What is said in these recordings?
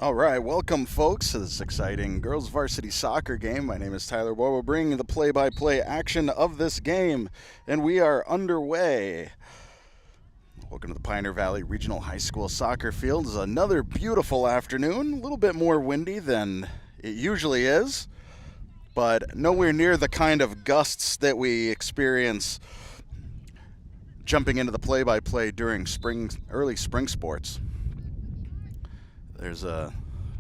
All right, welcome folks to this exciting girls varsity soccer game. My name is Tyler Boyle, bringing the play-by-play action of this game, and we are underway. Welcome to the Pioneer Valley Regional High School soccer field. It's another beautiful afternoon, a little bit more windy than it usually is, but nowhere near the kind of gusts that we experience jumping into the play-by-play during early spring sports.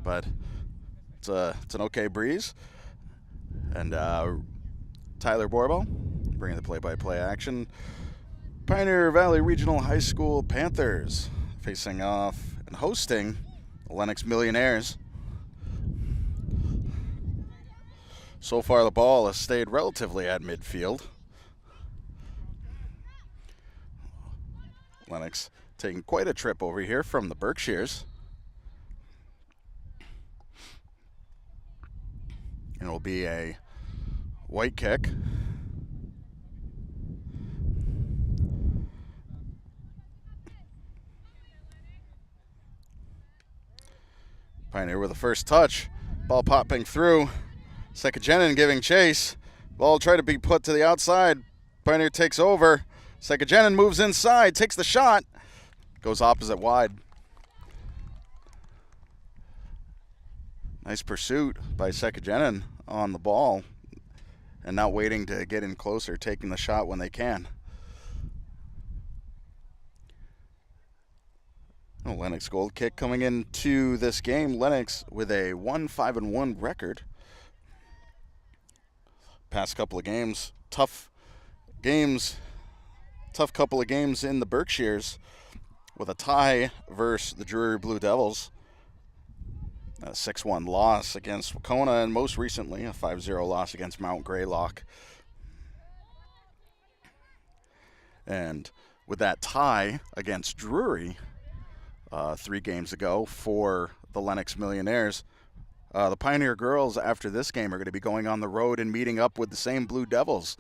But it's an okay breeze. And Tyler Borbo bringing the play-by-play action. Pioneer Valley Regional High School Panthers facing off and hosting the Lenox Millionaires. So far the ball has stayed relatively at midfield. Lenox taking quite a trip over here from the Berkshires. And it'll be a white kick. Pioneer with the first touch. Ball popping through. Sekajenin giving chase. Ball tried to be put to the outside. Pioneer takes over. Sekajenin moves inside, takes the shot. Goes opposite wide. Nice pursuit by Sekajenin on the ball and not waiting to get in closer, taking the shot when they can. Lenox gold kick coming into this game. Lenox with a 1-5-1 record. Past couple of games, tough couple of games in the Berkshires with a tie versus the Drury Blue Devils. A 6-1 loss against Wacona, and most recently a 5-0 loss against Mount Greylock. And with that tie against Drury 3 games ago for the Lenox Millionaires, the Pioneer girls after this game are going to be going on the road and meeting up with the same Blue Devils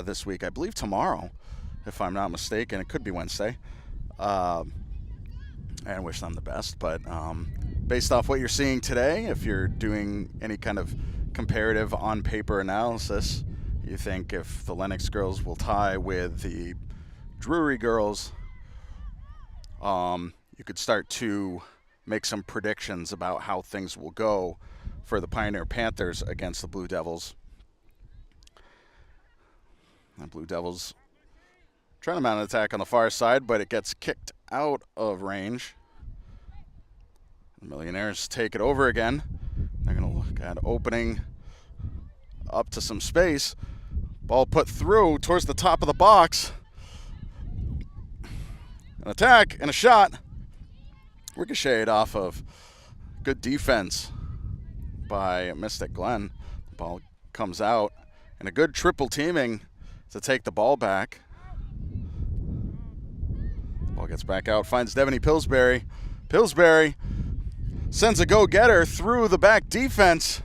this week. I believe tomorrow, if I'm not mistaken. It could be Wednesday. And I wish them the best, but based off what you're seeing today, if you're doing any kind of comparative on-paper analysis, you think if the Lenox girls will tie with the Drury girls, you could start to make some predictions about how things will go for the Pioneer Panthers against the Blue Devils. The Blue Devils trying to mount an attack on the far side, but it gets kicked out of range. The Millionaires take it over again. They're going to look at opening up to some space. Ball put through towards the top of the box. An attack and a shot. Ricocheted off of good defense by Mystic Glen. The ball comes out, and a good triple teaming to take the ball back. Ball gets back out, finds Devaney Pillsbury. Pillsbury sends a go-getter through the back defense.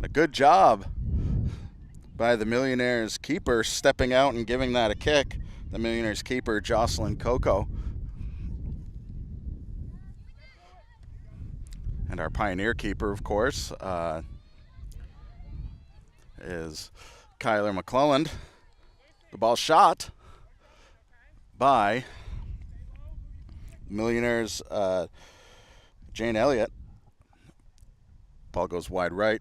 A good job by the Millionaires keeper stepping out and giving that a kick. The Millionaires keeper, Jocelyn Coco. And our Pioneer keeper, of course, is Kyler McClelland. The ball shot by Millionaires, Jane Elliott. Ball goes wide right.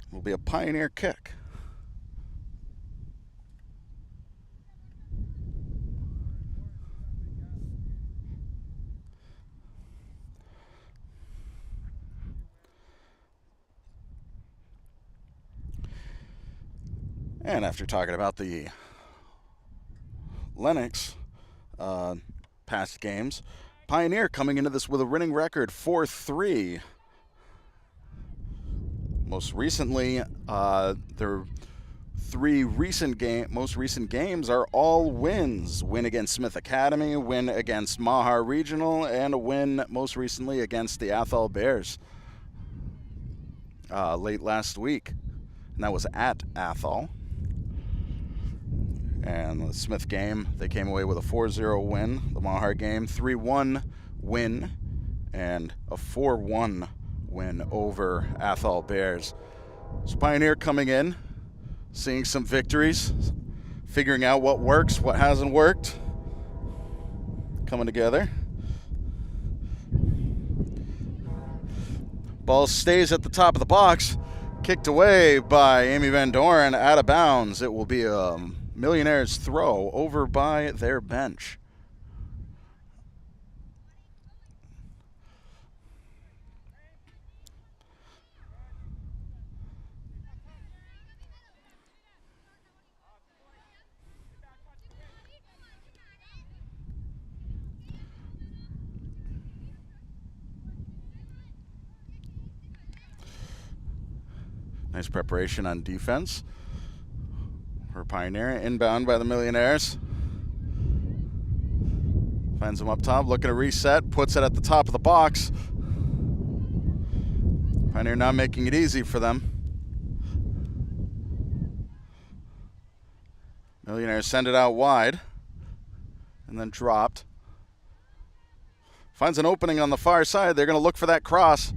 Will be a Pioneer kick. And after talking about the Lenox past games, Pioneer coming into this with a winning record 4-3. Most recently, their most recent games are all wins. Win against Smith Academy, win against Mahar Regional, and a win most recently against the Athol Bears late last week. And that was at Athol. And the Smith game, they came away with a 4-0 win. The Mahar game, 3-1 win and a 4-1 win over Athol Bears. So Pioneer coming in, seeing some victories, figuring out what works, what hasn't worked, coming together. Ball stays at the top of the box, kicked away by Amy Van Doren, out of bounds. It will be a Millionaires throw over by their bench. Nice preparation on defense for Pioneer. Inbound by the Millionaires. Finds them up top, looking to reset, puts it at the top of the box. Pioneer not making it easy for them. Millionaires send it out wide and then dropped. Finds an opening on the far side. They're going to look for that cross.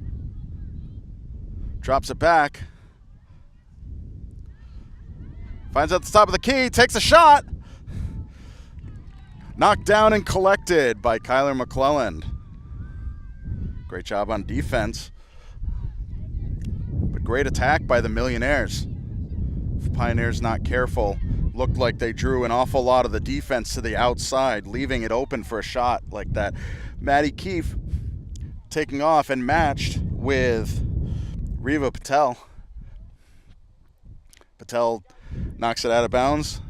Drops it back. Finds at the top of the key, takes a shot. Knocked down and collected by Kyler McClelland. Great job on defense. But great attack by the Millionaires. If Pioneer's not careful, looked like they drew an awful lot of the defense to the outside, leaving it open for a shot like that. Maddie Keefe taking off and matched with Reva Patel. Patel knocks it out of bounds,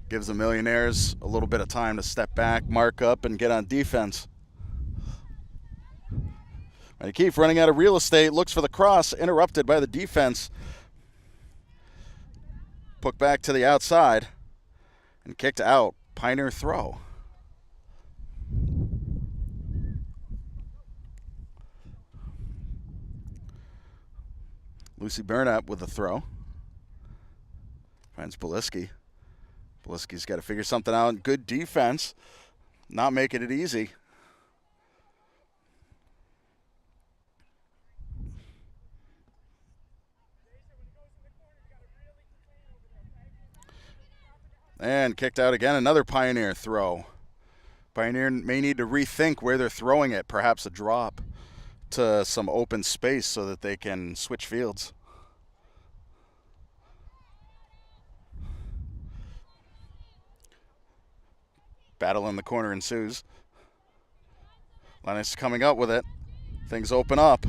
gives the Millionaires a little bit of time to step back, mark up, and get on defense. Maddie Keefe running out of real estate, looks for the cross, interrupted by the defense. Put back to the outside and kicked out. Pioneer throw. Lucy Burnett with the throw. Finds Beliski. Beliski's got to figure something out. Good defense. Not making it easy. And kicked out again. Another Pioneer throw. Pioneer may need to rethink where they're throwing it. Perhaps a drop to some open space so that they can switch fields. Battle in the corner ensues. Lenox coming up with it. Things open up.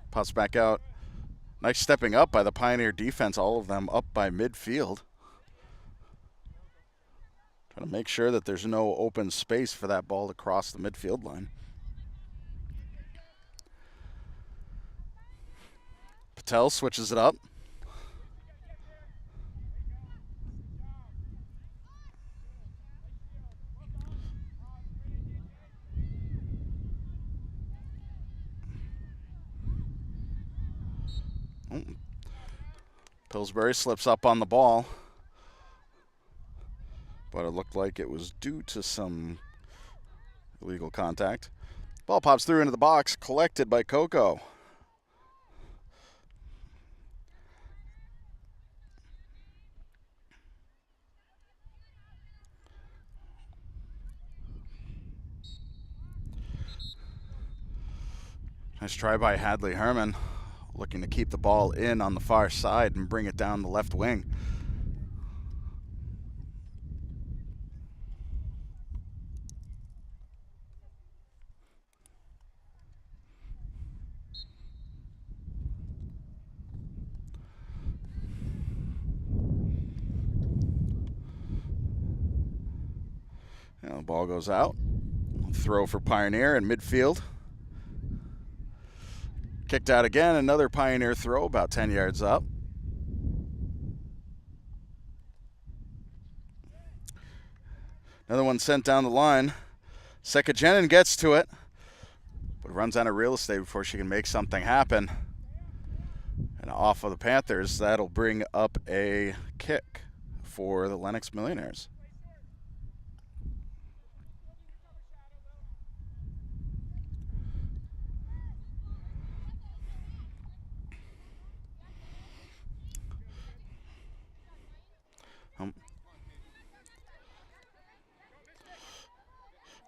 Pops back out. Nice stepping up by the Pioneer defense. All of them up by midfield. Trying to make sure that there's no open space for that ball to cross the midfield line. Patel switches it up. Pillsbury slips up on the ball, but it looked like it was due to some illegal contact. Ball pops through into the box, collected by Coco. Nice try by Hadley Herman, looking to keep the ball in on the far side and bring it down the left wing. And the ball goes out. Throw for Pioneer in midfield. Kicked out again, another Pioneer throw about 10 yards up. Another one sent down the line. Sekajenin gets to it, but runs out of real estate before she can make something happen. And off of the Panthers, that'll bring up a kick for the Lenox Millionaires.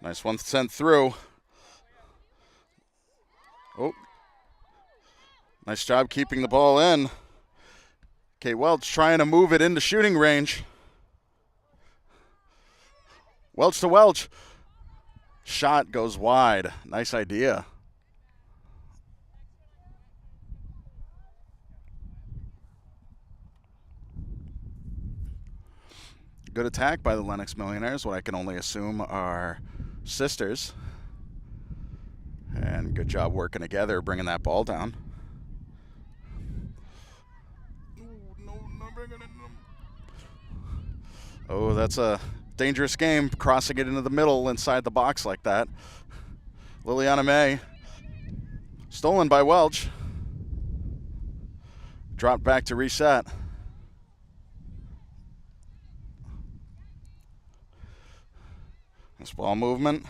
Nice one sent through. Oh. Nice job keeping the ball in. Okay, Welch trying to move it into shooting range. Welch to Welch. Shot goes wide. Nice idea. Good attack by the Lenox Millionaires, what I can only assume are sisters. And good job working together, bringing that ball down. Oh, that's a dangerous game, crossing it into the middle inside the box like that. Liliana May, stolen by Welch. Dropped back to reset. This ball movement.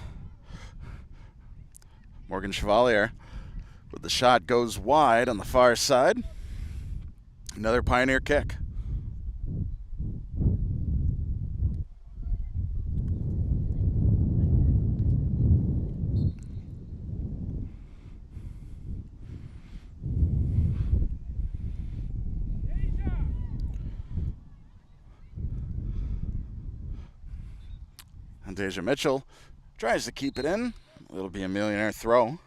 Morgan Chevalier with the shot goes wide on the far side. Another Pioneer kick. And Deja Mitchell tries to keep it in. It'll be a Millionaire throw.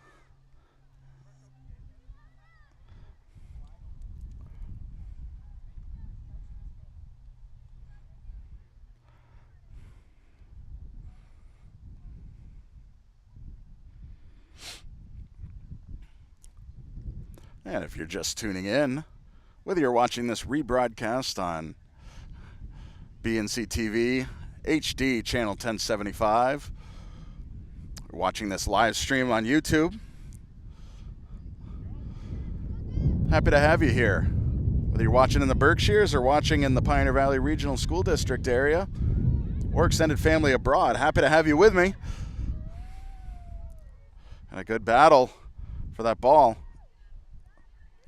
And if you're just tuning in, whether you're watching this rebroadcast on BNC TV, HD channel 1075, or watching this live stream on YouTube, happy to have you here. Whether you're watching in the Berkshires or watching in the Pioneer Valley Regional School District area, or extended family abroad, happy to have you with me. And a good battle for that ball.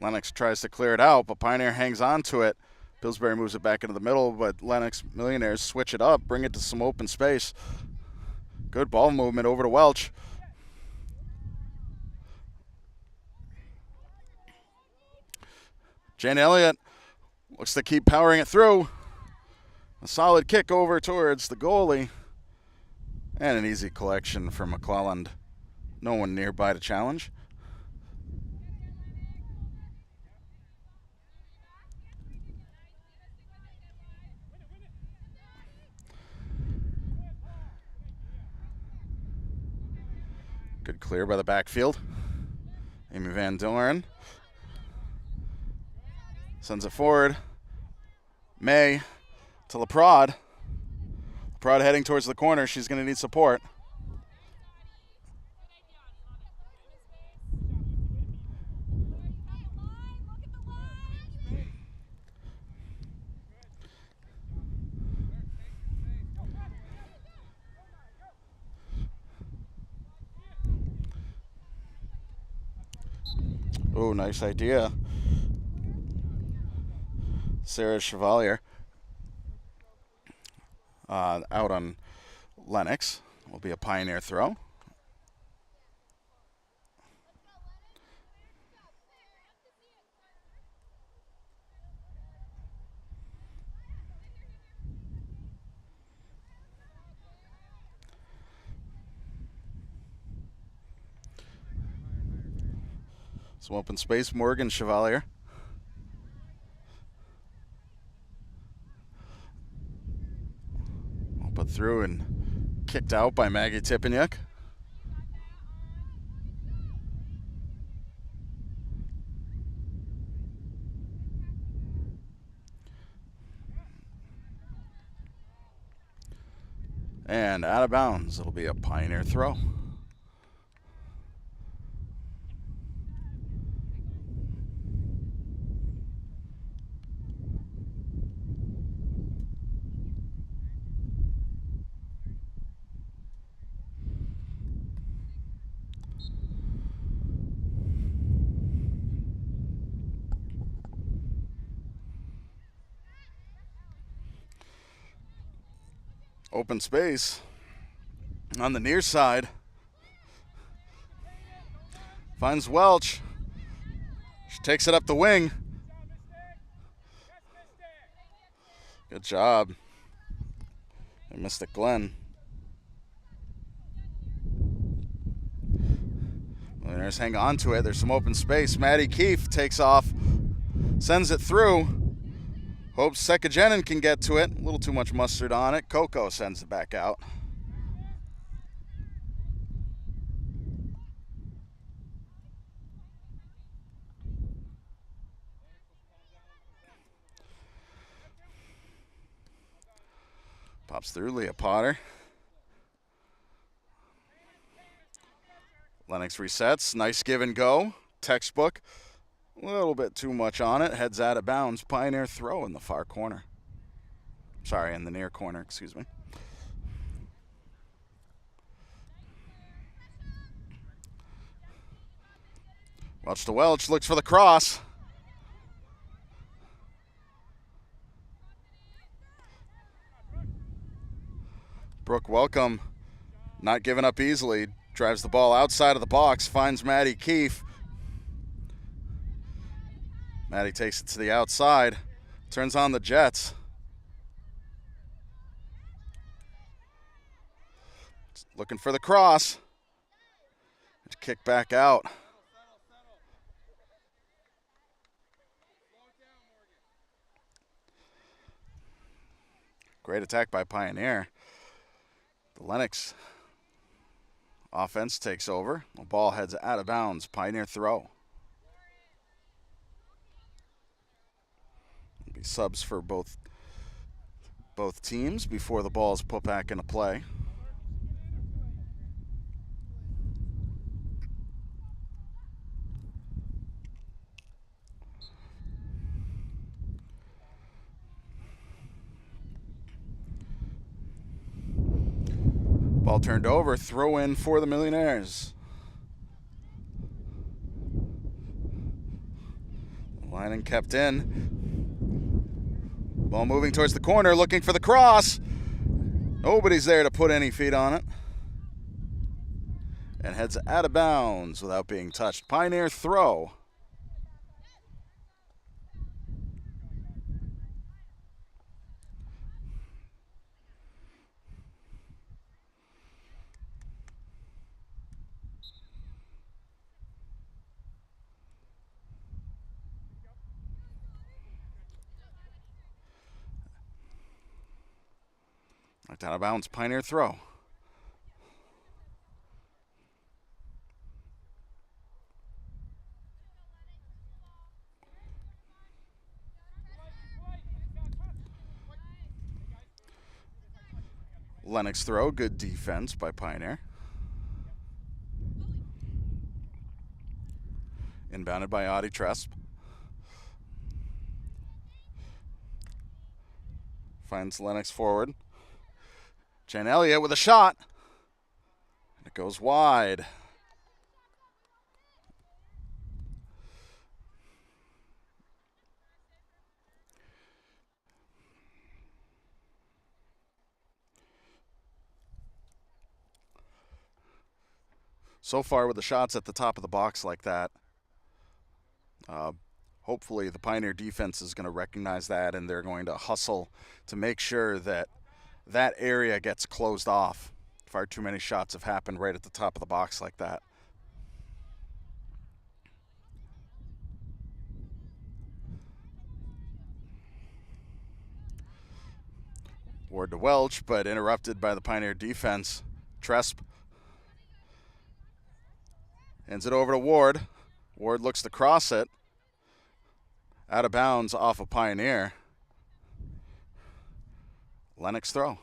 Lenox tries to clear it out, but Pioneer hangs on to it. Pillsbury moves it back into the middle, but Lenox Millionaires switch it up, bring it to some open space. Good ball movement over to Welch. Jane Elliott looks to keep powering it through. A solid kick over towards the goalie. And an easy collection for McClelland. No one nearby to challenge. Good clear by the backfield. Amy Van Doren sends it forward. May to LaPrade. LaPrade heading towards the corner. She's going to need support. Oh, nice idea. Sarah Chevalier out on Lenox. Will be a Pioneer throw. Some open space, Morgan Chevalier. Put through and kicked out by Maggie Tipeniuk. And out of bounds, it'll be a Pioneer throw. Open space. On the near side. Finds Welch. She takes it up the wing. Good job. They missed it, Glenn. Millionaires hang on to it. There's some open space. Maddie Keefe takes off. Sends it through. Hopes Sekajenin can get to it. A little too much mustard on it. Coco sends it back out. Pops through Leah Potter. Lenox resets. Nice give and go. Textbook. A little bit too much on it. Heads out of bounds. Pioneer throw in the far corner. Sorry, in the near corner, excuse me. Welch to Welch. Looks for the cross. Brooke Welcome not giving up easily. Drives the ball outside of the box. Finds Maddie Keefe. Maddie takes it to the outside. Turns on the Jets. Looking for the cross. Kick back out. Great attack by Pioneer. The Lenox offense takes over. The ball heads out of bounds. Pioneer throw. Be subs for both teams before the ball is put back into play. Ball turned over, throw in for the Millionaires. Line and kept in. Ball moving towards the corner, looking for the cross. Nobody's there to put any feet on it. And heads out of bounds without being touched. Pioneer throw. Knocked out of bounds, Pioneer throw. Lenox throw, good defense by Pioneer. Inbounded by Audie Tresp. Finds Lenox forward. Jen Elliott with a shot. It goes wide. So far with the shots at the top of the box like that, hopefully the Pioneer defense is going to recognize that, and they're going to hustle to make sure that that area gets closed off. Far too many shots have happened right at the top of the box like that. Ward to Welch, but interrupted by the Pioneer defense. Tresp hands it over to Ward. Ward looks to cross it. Out of bounds off of Pioneer. Lenox throw.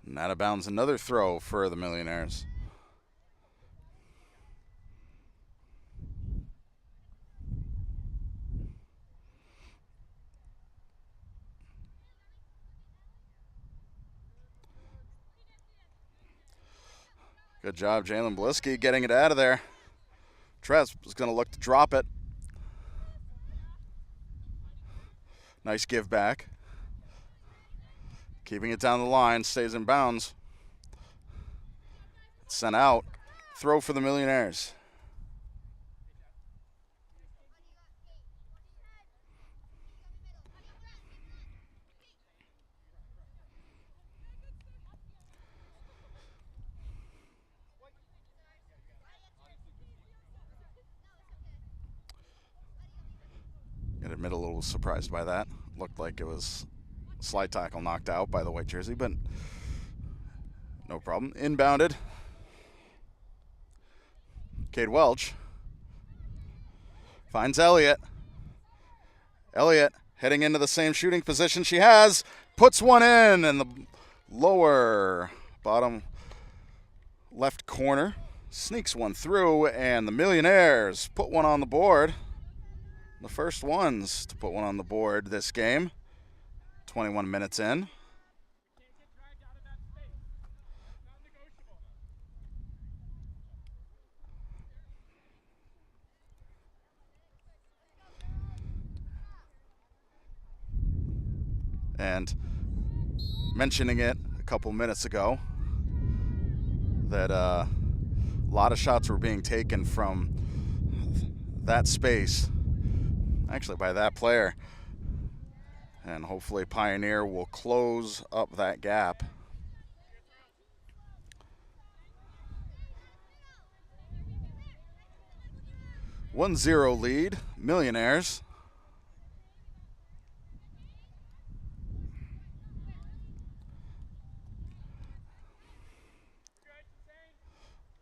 And out of bounds, another throw for the Millionaires. Good job, Jalen Bliski, getting it out of there. Trez is going to look to drop it. Nice give back. Keeping it down the line, stays in bounds. Sent out. Throw for the Millionaires. I'd admit a little surprised by that. Looked like it was slide tackle knocked out by the white jersey, but no problem. Inbounded. Cade Welch finds Elliott. Elliott heading into the same shooting position she has. Puts one in the lower bottom left corner. Sneaks one through, and the Millionaires put one on the board. The first ones to put one on the board this game. 21 minutes in. And mentioning it a couple minutes ago, that a lot of shots were being taken from that space, actually by that player. And hopefully Pioneer will close up that gap. (1-0) lead, Millionaires.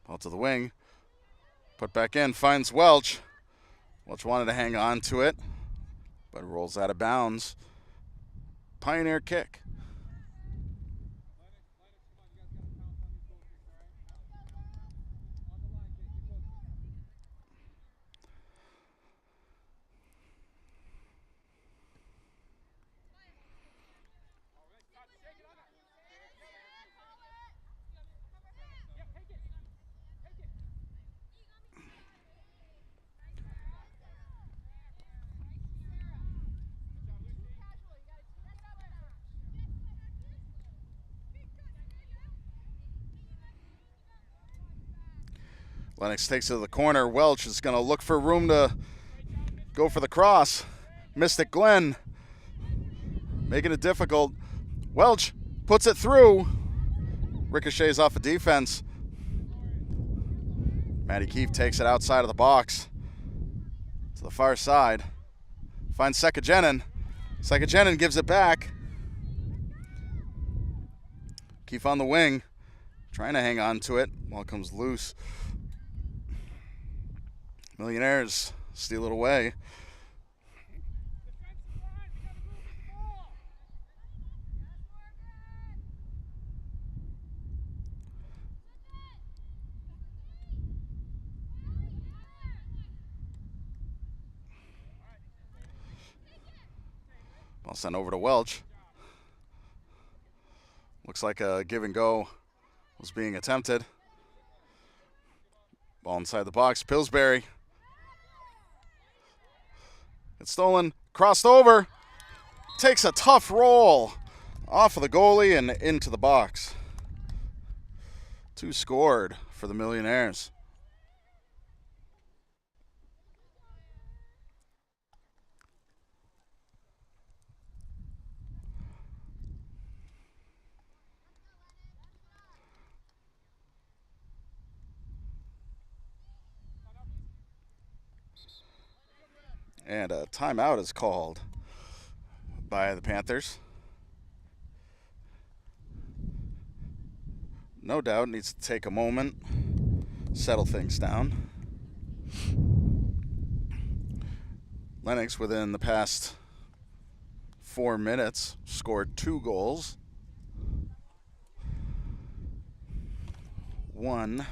Ball to the wing. Put back in, finds Welch. Welch wanted to hang on to it, but rolls out of bounds. Pioneer kick. Lenox takes it to the corner. Welch is going to look for room to go for the cross. Mystic Glenn making it difficult. Welch puts it through. Ricochets off of defense. Maddie Keefe takes it outside of the box to the far side. Finds Sekajenin. Sekajenin gives it back. Keefe on the wing, trying to hang on to it. Ball comes loose. Millionaires steal it away. Ball sent over to Welch. Looks like a give and go was being attempted. Ball inside the box. Pillsbury. It's stolen, crossed over, takes a tough roll off of the goalie and into the box. 2 scored for the Millionaires. And a timeout is called by the Panthers. No doubt needs to take a moment, settle things down. Lenox, within the past 4 minutes, scored 2 goals. One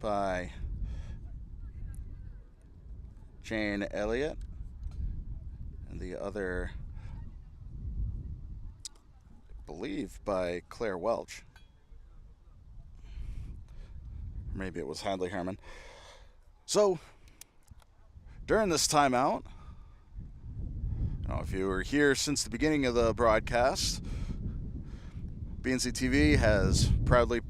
by Jane Elliott, and the other, I believe, by Claire Welch. Maybe it was Hadley Herman. So, during this timeout, if you were here since the beginning of the broadcast, BNC TV has proudly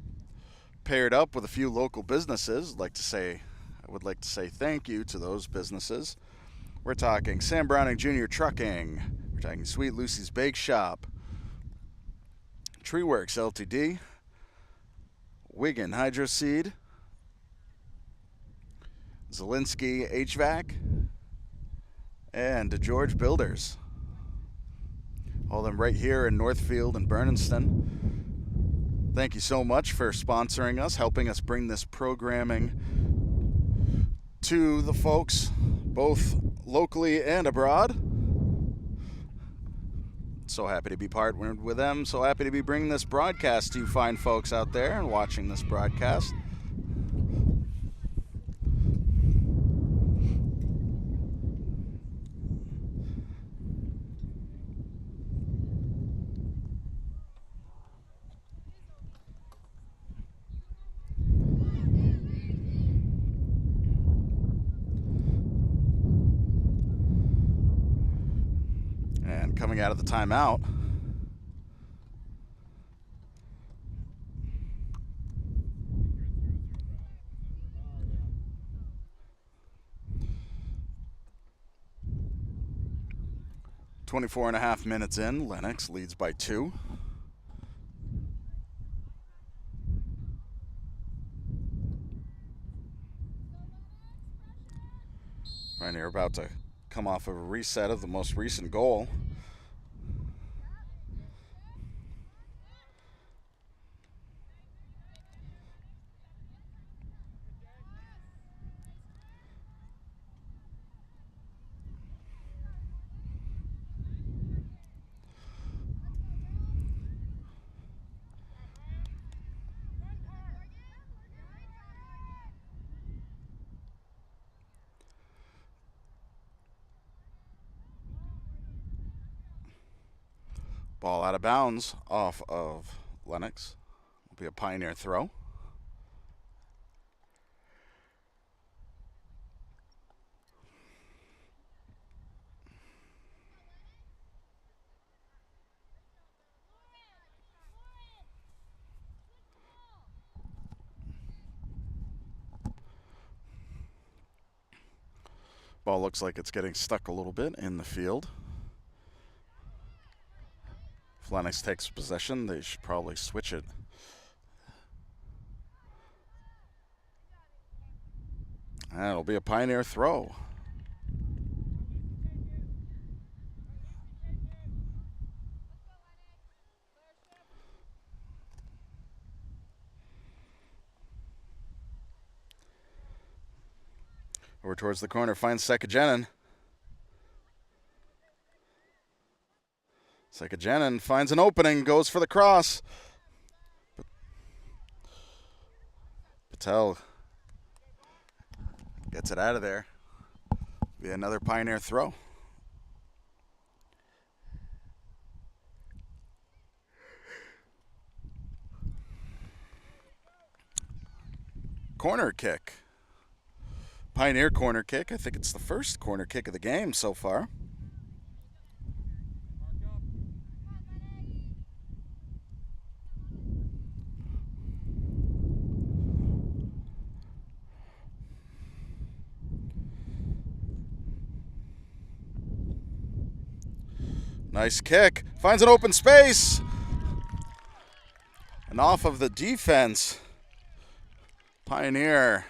paired up with a few local businesses. I would like to say thank you to those businesses. We're talking Sam Browning Jr. Trucking. We're talking Sweet Lucy's Bakeshop, Works LTD, Wiggin Hydroseeding, Zilinksi HVAC, and DiGeorge Builders. All of them right here in Northfield and Bernardston. Thank you so much for sponsoring us, helping us bring this programming to the folks, both locally and abroad. So happy to be partnered with them. So happy to be bringing this broadcast to you fine folks out there and watching this broadcast. And coming out of the timeout, .24.5 minutes in, Lenox leads by 2. Pioneer about to come off of a reset of the most recent goal. Ball out of bounds off of Lenox. Will be a Pioneer throw. Ball looks like it's getting stuck a little bit in the field. If Lenox takes possession, they should probably switch it. And it'll be a Pioneer throw. Over towards the corner, finds Sekajenin. Sekajenin finds an opening, goes for the cross. Patel gets it out of there. Be another Pioneer throw. Corner kick. Pioneer corner kick. I think it's the first corner kick of the game so far. Nice kick. Finds an open space. And off of the defense, Pioneer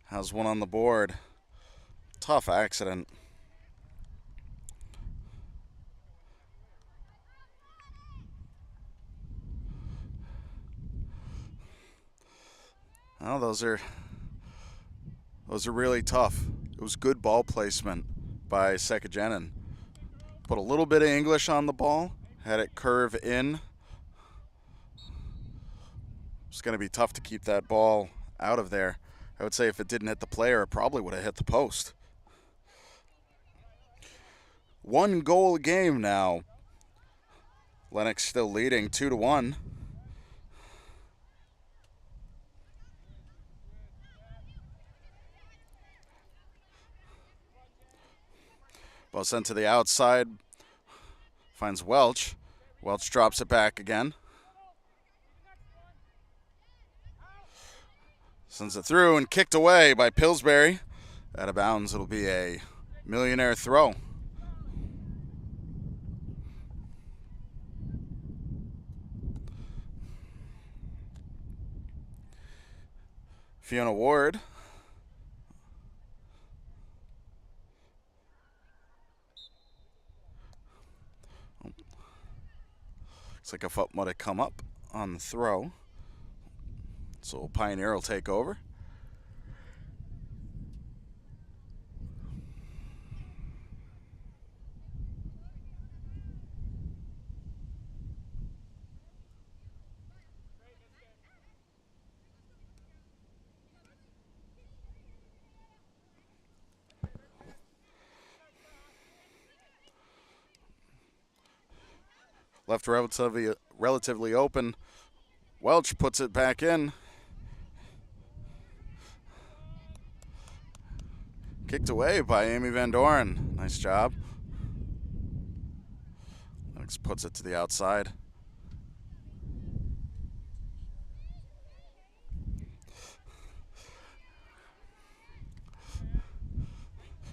has one on the board. Tough accident. Well, those are really tough. It was good ball placement by Sekajenin. Put a little bit of English on the ball, had it curve in. It's going to be tough to keep that ball out of there. I would say if it didn't hit the player, it probably would have hit the post. 1 goal game now. Lenox still leading 2-1. Ball sent to the outside. Finds Welch. Welch drops it back again. Sends it through and kicked away by Pillsbury. Out of bounds, it'll be a Millionaire throw. Fiona Ward. Looks like a foot might have come up on the throw. So Pioneer will take over. Left relatively open. Welch puts it back in. Kicked away by Amy Van Doren. Nice job. Lenox puts it to the outside.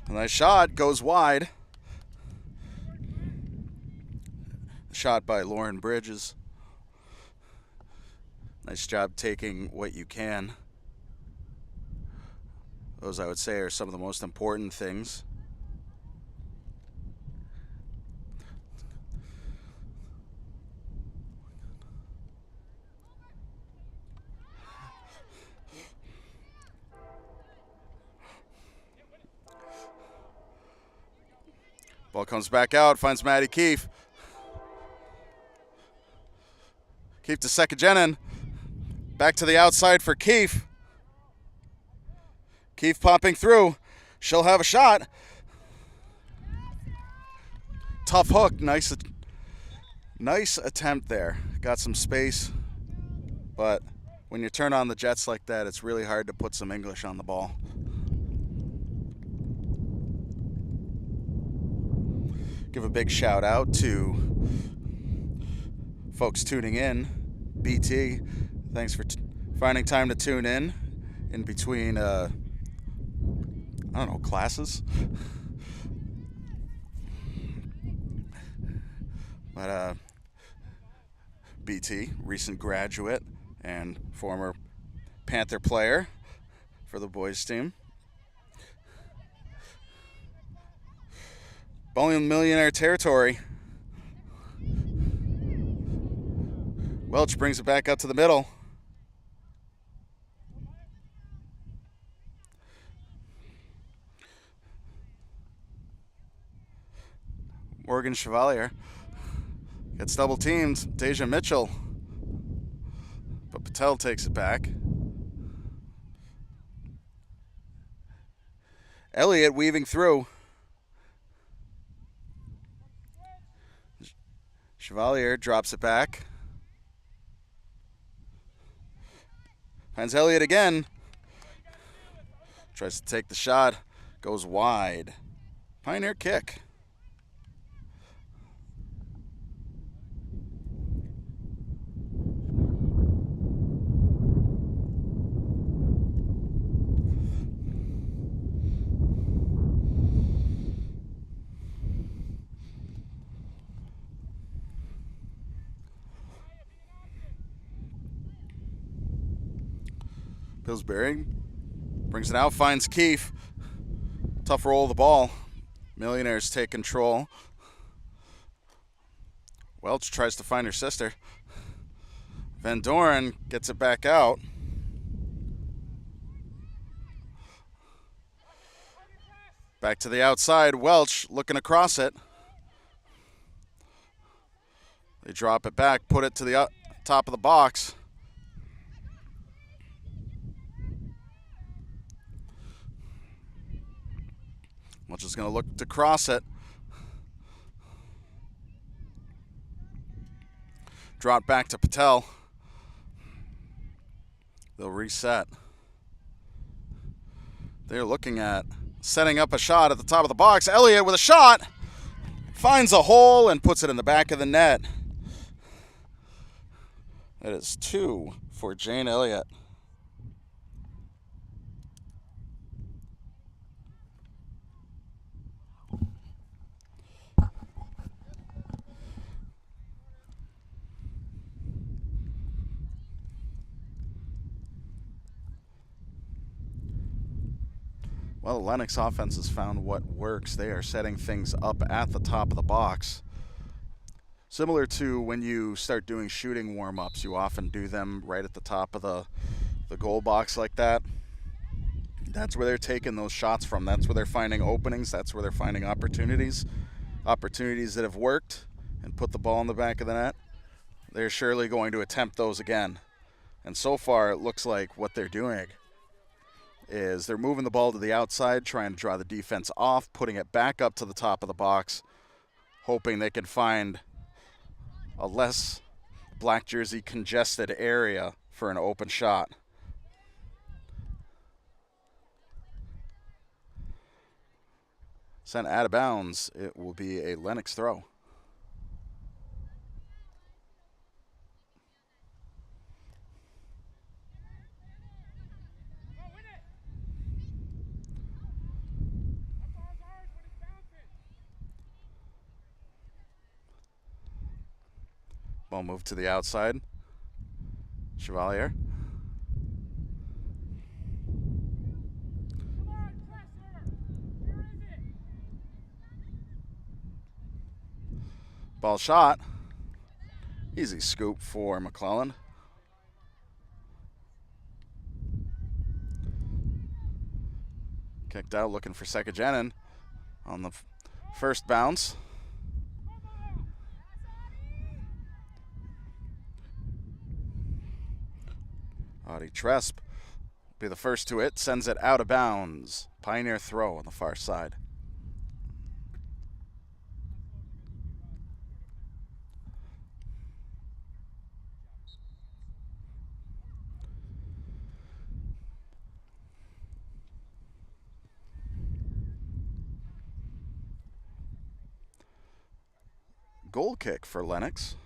A nice shot, goes wide. Shot by Lauren Bridges. Nice job taking what you can. Those, I would say, are some of the most important things. Ball comes back out, finds Maddie Keefe. Keefe to Sekajenin. Back to the outside for Keefe. Keefe popping through. She'll have a shot. Tough hook. Nice attempt there. Got some space. But when you turn on the jets like that, it's really hard to put some English on the ball. Give a big shout out to folks tuning in. BT, thanks for finding time to tune in between, I don't know, classes. But BT, recent graduate and former Panther player for the boys team. Bowling in Millionaire territory. Welch brings it back up to the middle. Morgan Chevalier gets double teamed. Deja Mitchell. But Patel takes it back. Elliott weaving through. Chevalier drops it back. Finds Elliott again. Tries to take the shot. Goes wide. Pioneer kick. Pillsbury brings it out, finds Keefe. Tough roll of the ball. Millionaires take control. Welch tries to find her sister. Van Doren gets it back out. Back to the outside. Welch looking across it. They drop it back, put it to the top of the box. Welch is going to look to cross it. Drop back to Patel. They'll reset. They're looking at setting up a shot at the top of the box. Elliott with a shot. Finds a hole and puts it in the back of the net. That is 2 for Jane Elliott. Well, the Lenox offense has found what works. They are setting things up at the top of the box. Similar to when you start doing shooting warm-ups, you often do them right at the top of the goal box like that. That's where they're taking those shots from. That's where they're finding openings. That's where they're finding opportunities. Opportunities that have worked and put the ball in the back of the net. They're surely going to attempt those again. And so far, it looks like what they're doing is they're moving the ball to the outside, trying to draw the defense off, putting it back up to the top of the box, hoping they can find a less black jersey congested area for an open shot. Sent out of bounds. It will be a Lenox throw. Ball moved to the outside. Chevalier. Ball shot. Easy scoop for McClellan. Kicked out, looking for Sekajenin on the first bounce. Audie Tresp will be the first to it, sends it out of bounds. Pioneer throw on the far side. Goal kick for Lenox.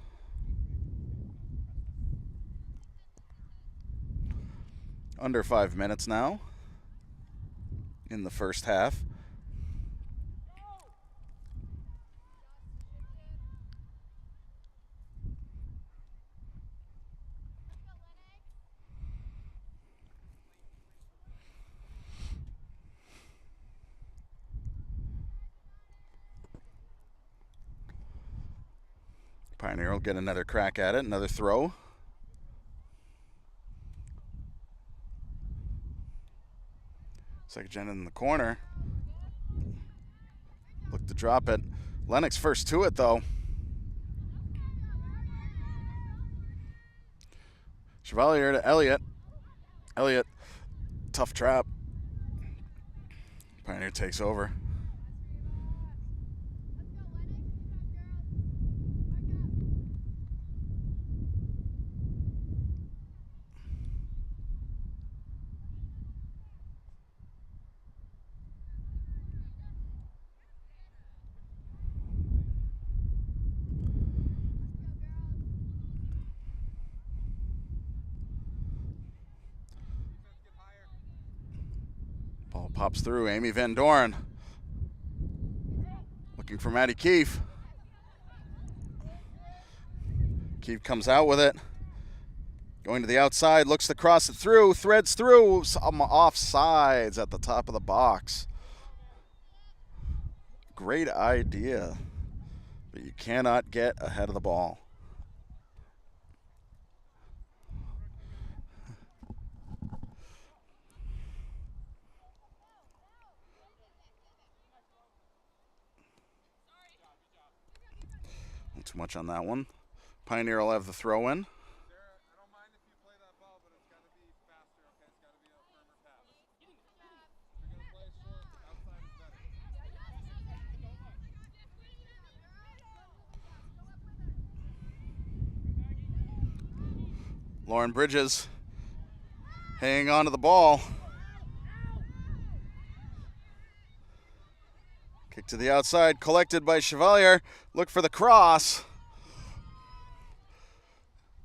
Under 5 minutes now in the first half. Pioneer will get another crack at it, another throw. Sekajenin in the corner. Look to drop it. Lenox first to it, though. Chevalier to Elliott. Elliott, tough trap. Pioneer takes over. Ball pops through. Amy Van Doren looking for Maddie Keefe. Keefe comes out with it. Going to the outside, looks to cross it through, threads through, some offsides at the top of the box. Great idea, but you cannot get ahead of the ball. Not too much on that one. Pioneer will have the throw in. Lauren Bridges hanging on to the ball. Kick to the outside, collected by Chevalier. Look for the cross.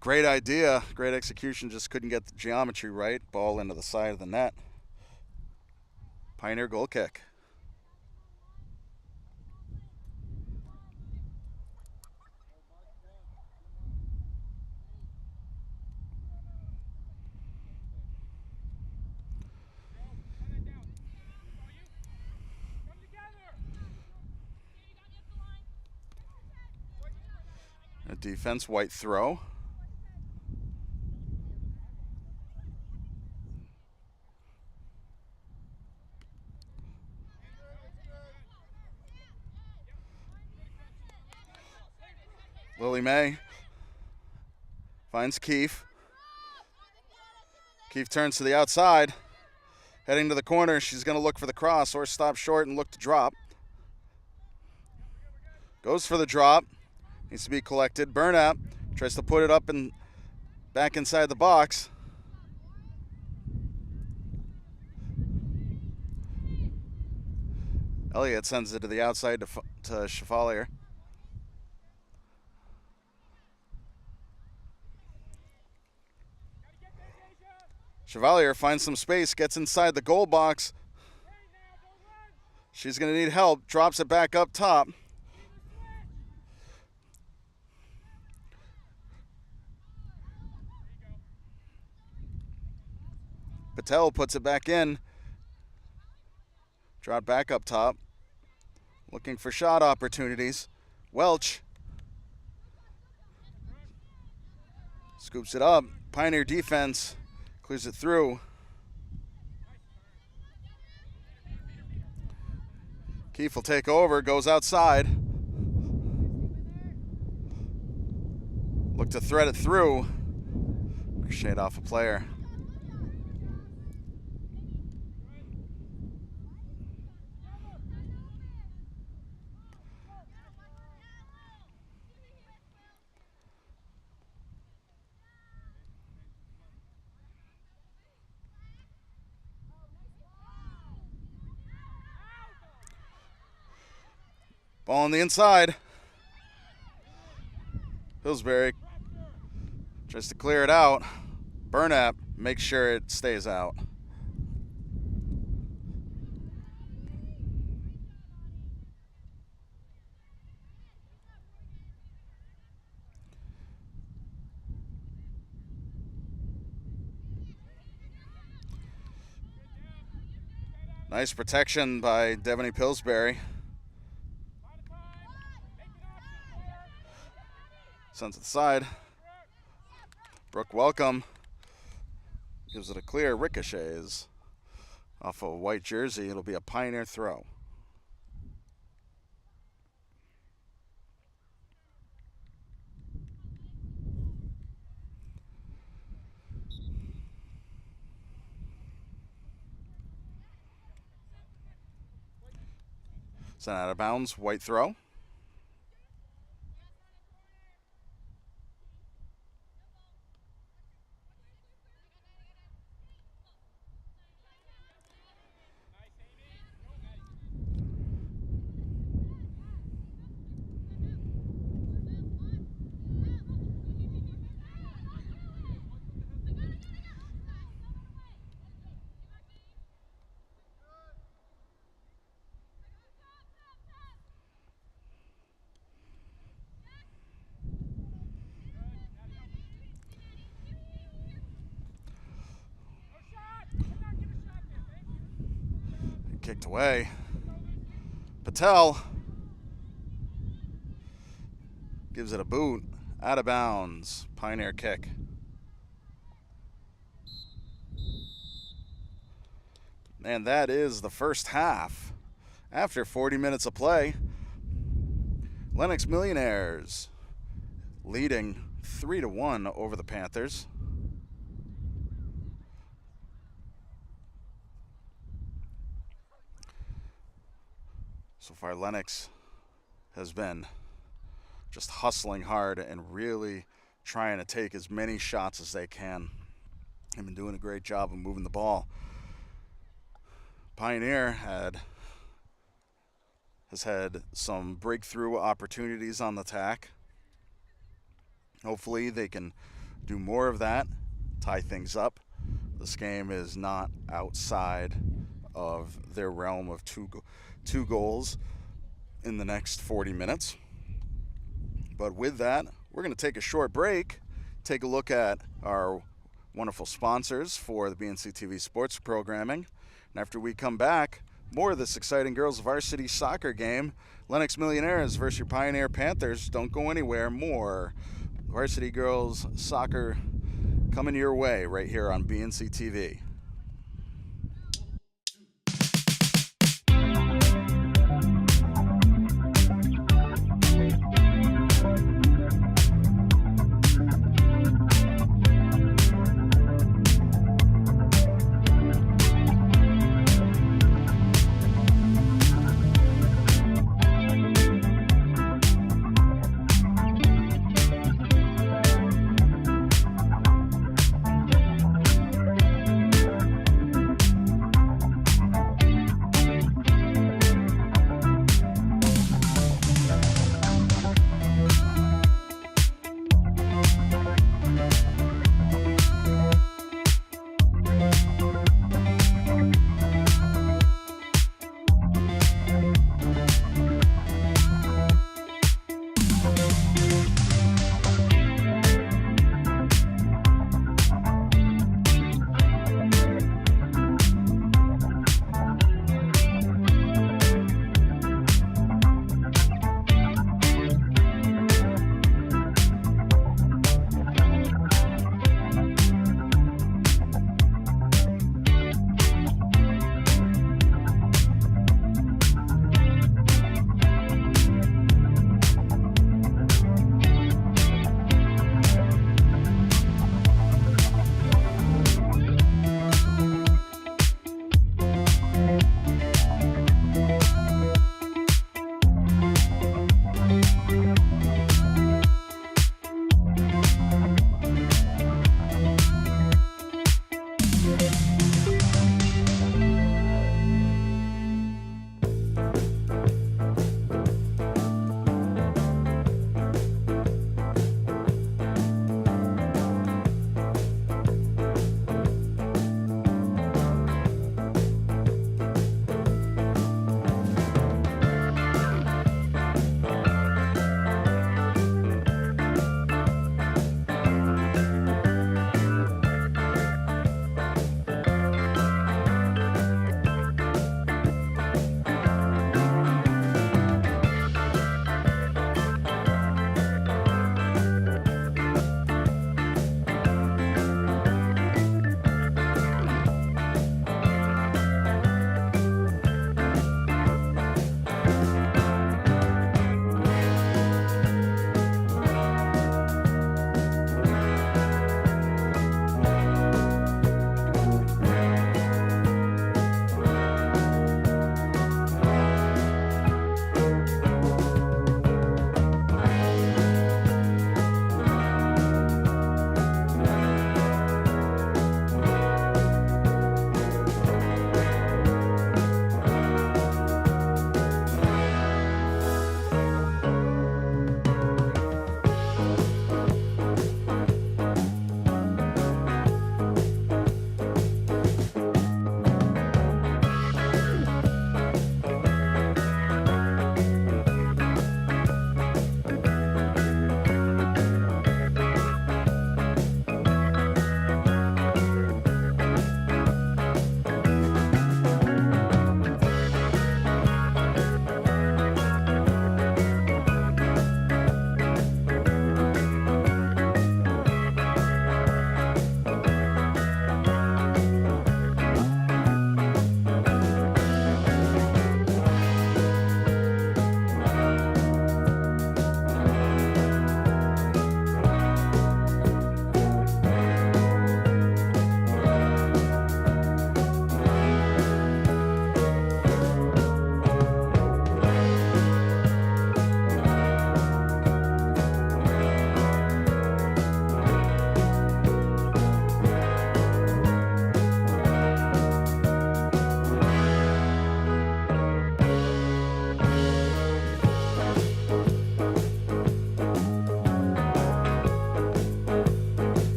Great idea, great execution, just couldn't get the geometry right. Ball into the side of the net. Pioneer goal kick. A defense, white throw. Lily May finds Keefe. Keefe turns to the outside, heading to the corner. She's going to look for the cross or stop short and look to drop. Goes for the drop. Needs to be collected. Burnap tries to put it up and back inside the box. Elliott sends it to the outside to Chevalier. Chevalier finds some space, gets inside the goal box. She's going to need help. Drops it back up top. Patel puts it back in. Drop back up top. Looking for shot opportunities. Welch scoops it up. Pioneer defense clears it through. Keefe will take over, goes outside. Look to thread it through. Ricocheted off a player. Ball on the inside. Pillsbury tries to clear it out. Burnap makes sure it stays out. Nice protection by Devaney Pillsbury. Sends it to the side. Brooke Welcome gives it a clear. Ricochets off a white jersey. It'll be a Pioneer throw. Sent out of bounds. White throw. Kicked away. Patel gives it a boot. Out of bounds. Pioneer kick. And that is the first half. After 40 minutes of play, Lenox Millionaires leading 3-1 over the Panthers. So far, Lenox has been just hustling hard and really trying to take as many shots as they can. They've been doing a great job of moving the ball. Pioneer has had some breakthrough opportunities on the tack. Hopefully they can do more of that, tie things up. This game is not outside of their realm of two goals in the next 40 minutes. But with that, we're going to take a short break, take a look at our wonderful sponsors for the BNC TV sports programming. And after we come back, more of this exciting girls varsity soccer game. Lenox Millionaires versus your Pioneer Panthers. Don't go anywhere. More varsity girls soccer coming your way right here on BNC TV.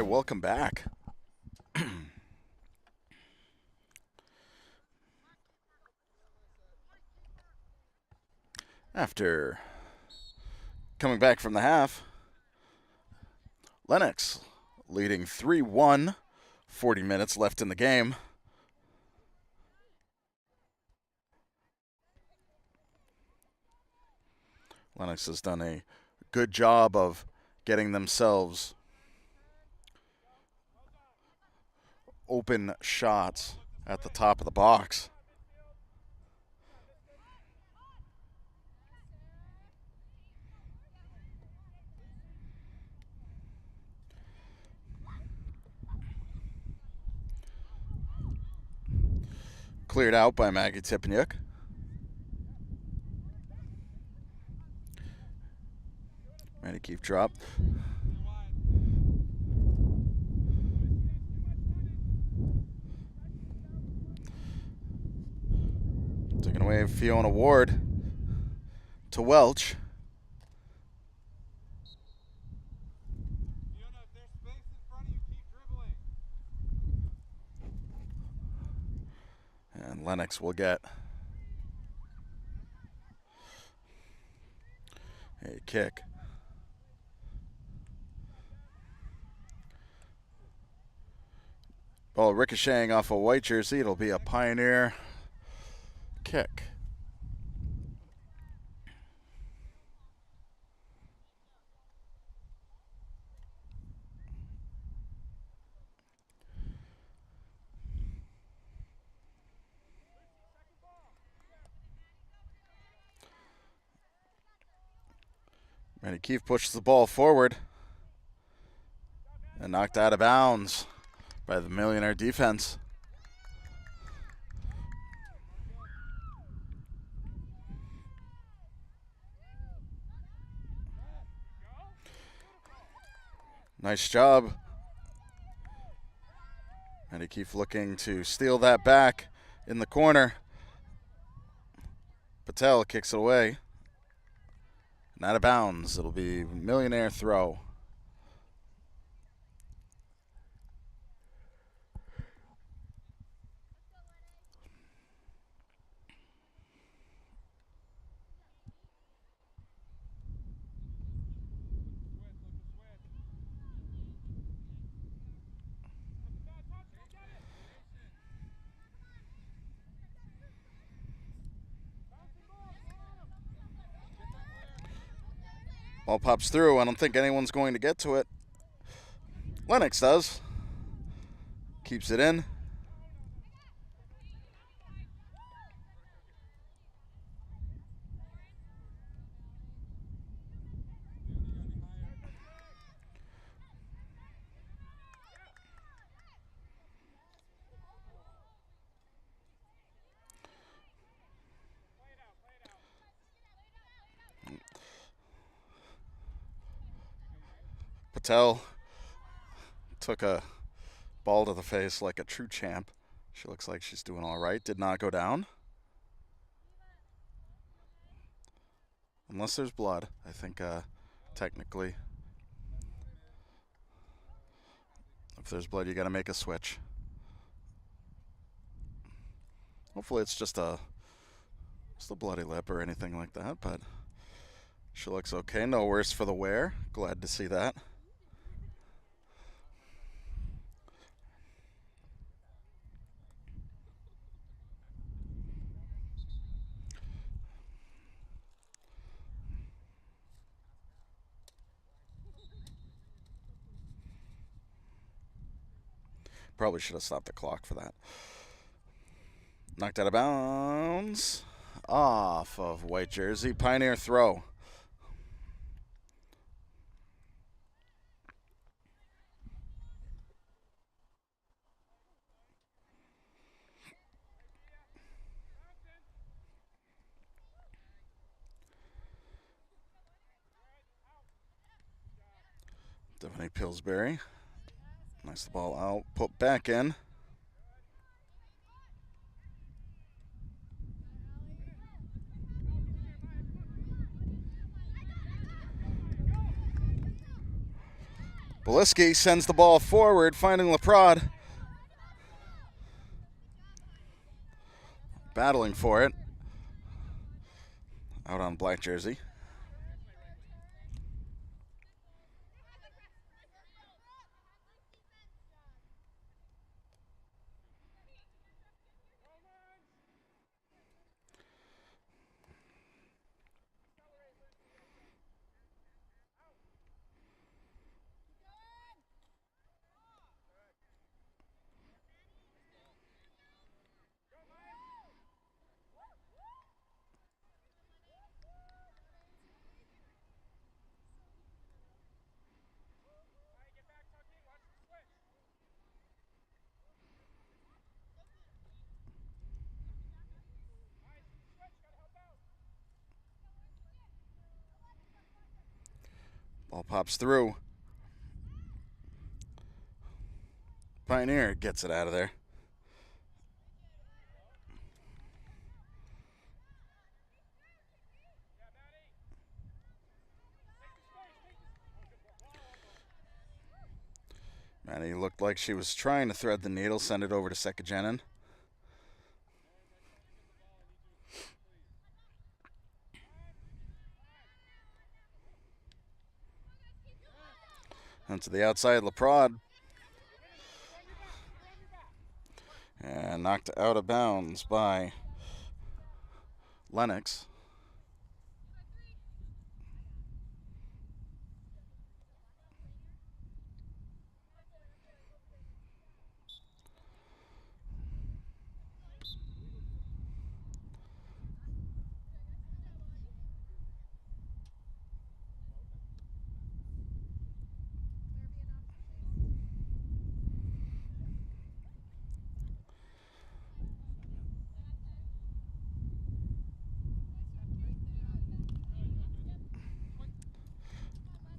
welcome back. After coming back from the half, Lenox leading 3-1, 40 minutes left in the game. Lenox has done a good job of getting themselves open shots at the top of the box. Cleared out by Maggie Tipniuk. Ready, keep drop. Taking away Fiona Ward to Welch. And Lenox will get a kick. Ball ricocheting off a white jersey. It'll be a Pioneer kick. Randy Keefe pushes the ball forward and knocked out of bounds by the Millionaire defense. Nice job. Randy Keefe looking to steal that back in the corner. Patel kicks it away. And out of bounds. It'll be Millionaire throw. Ball pops through. I don't think anyone's going to get to it. Lenox does. Keeps it in. Patel took a ball to the face like a true champ. She looks like she's doing all right. Did not go down. Unless there's blood, I think technically. If there's blood, you got to make a switch. Hopefully it's just a bloody lip or anything like that, but she looks okay. No worse for the wear. Glad to see that. Probably should have stopped the clock for that. Knocked out of bounds. Off of white jersey. Pioneer throw. Devaney Pillsbury. Nice the ball out. Put back in. Beliski sends the ball forward, finding Leprod. Battling for it. Out on black jersey. Ball pops through. Pioneer gets it out of there. Maddie looked like she was trying to thread the needle, send it over to Sekajenin. And to the outside, Leprod. And knocked out of bounds by Lenox.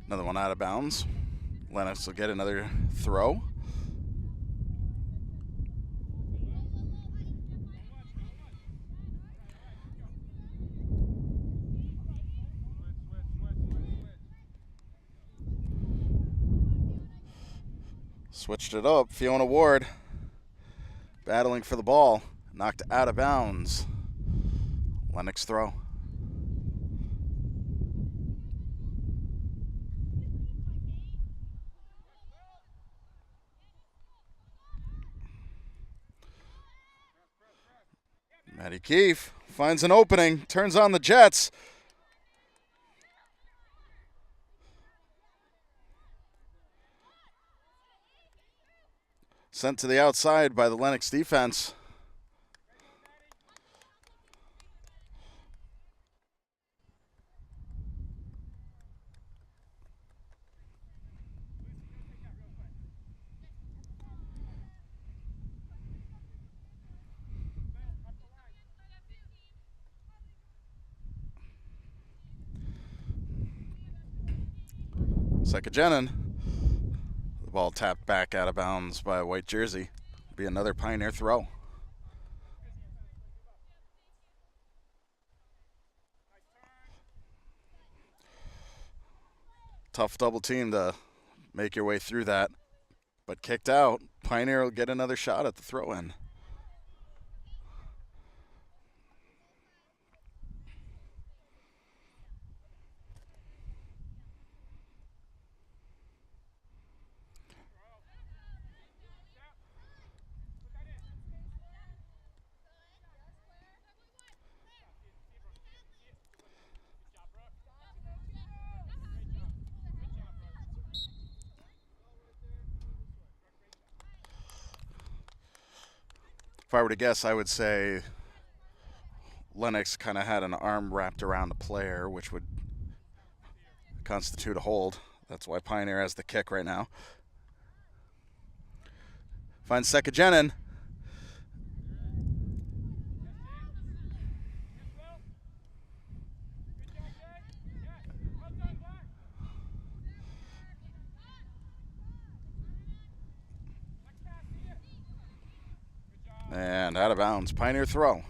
Another one out of bounds. Lenox will get another throw. Switched it up. Fiona Ward battling for the ball. Knocked out of bounds. Lenox throw. Maddie Keefe finds an opening, turns on the Jets. Sent to the outside by the Lenox defense. Sekajenin. The ball tapped back out of bounds by a white jersey. Be another Pioneer throw. Tough double team to make your way through that. But kicked out. Pioneer will get another shot at the throw-in. If I were to guess, I would say Lenox kind of had an arm wrapped around a player, which would constitute a hold. That's why Pioneer has the kick right now. Finds Sekajenin. And out of bounds. Pioneer throw.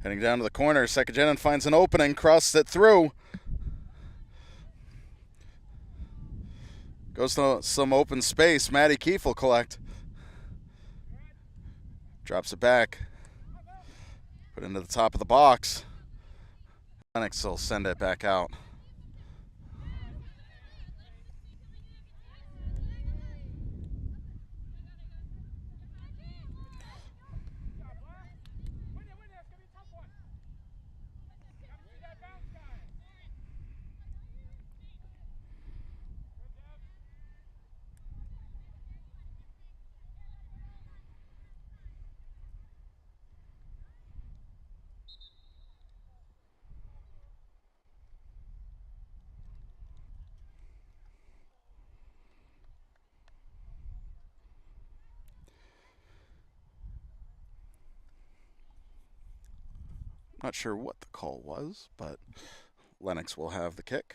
Heading down to the corner, Sekajenin finds an opening, crosses it through. Goes to some open space. Maddie Keefe will collect. Drops it back. Put into the top of the box. Lenox will send it back out. Not sure what the call was, but Lenox will have the kick.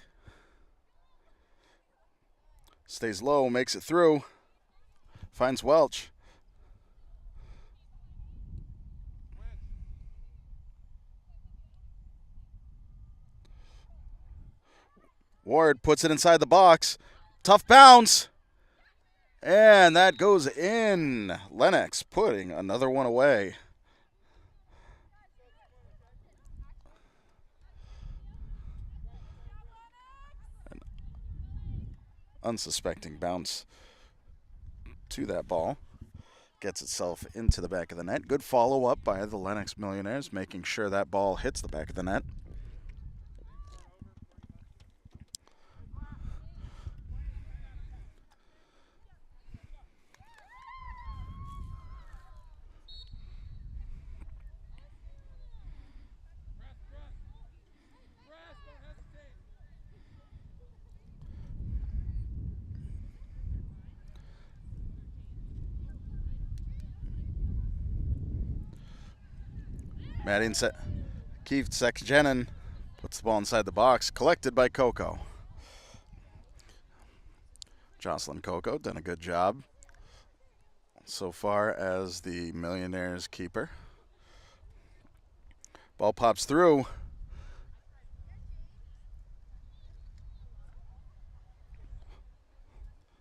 Stays low, makes it through. Finds Welch. Ward puts it inside the box. Tough bounce. And that goes in. Lenox putting another one away. An unsuspecting bounce to that ball. Gets itself into the back of the net. Good follow-up by the Lenox Millionaires, making sure that ball hits the back of the net. Maddie and Keith Sekajenin puts the ball inside the box, collected by Coco. Jocelyn Coco done a good job so far as the Millionaires keeper. Ball pops through.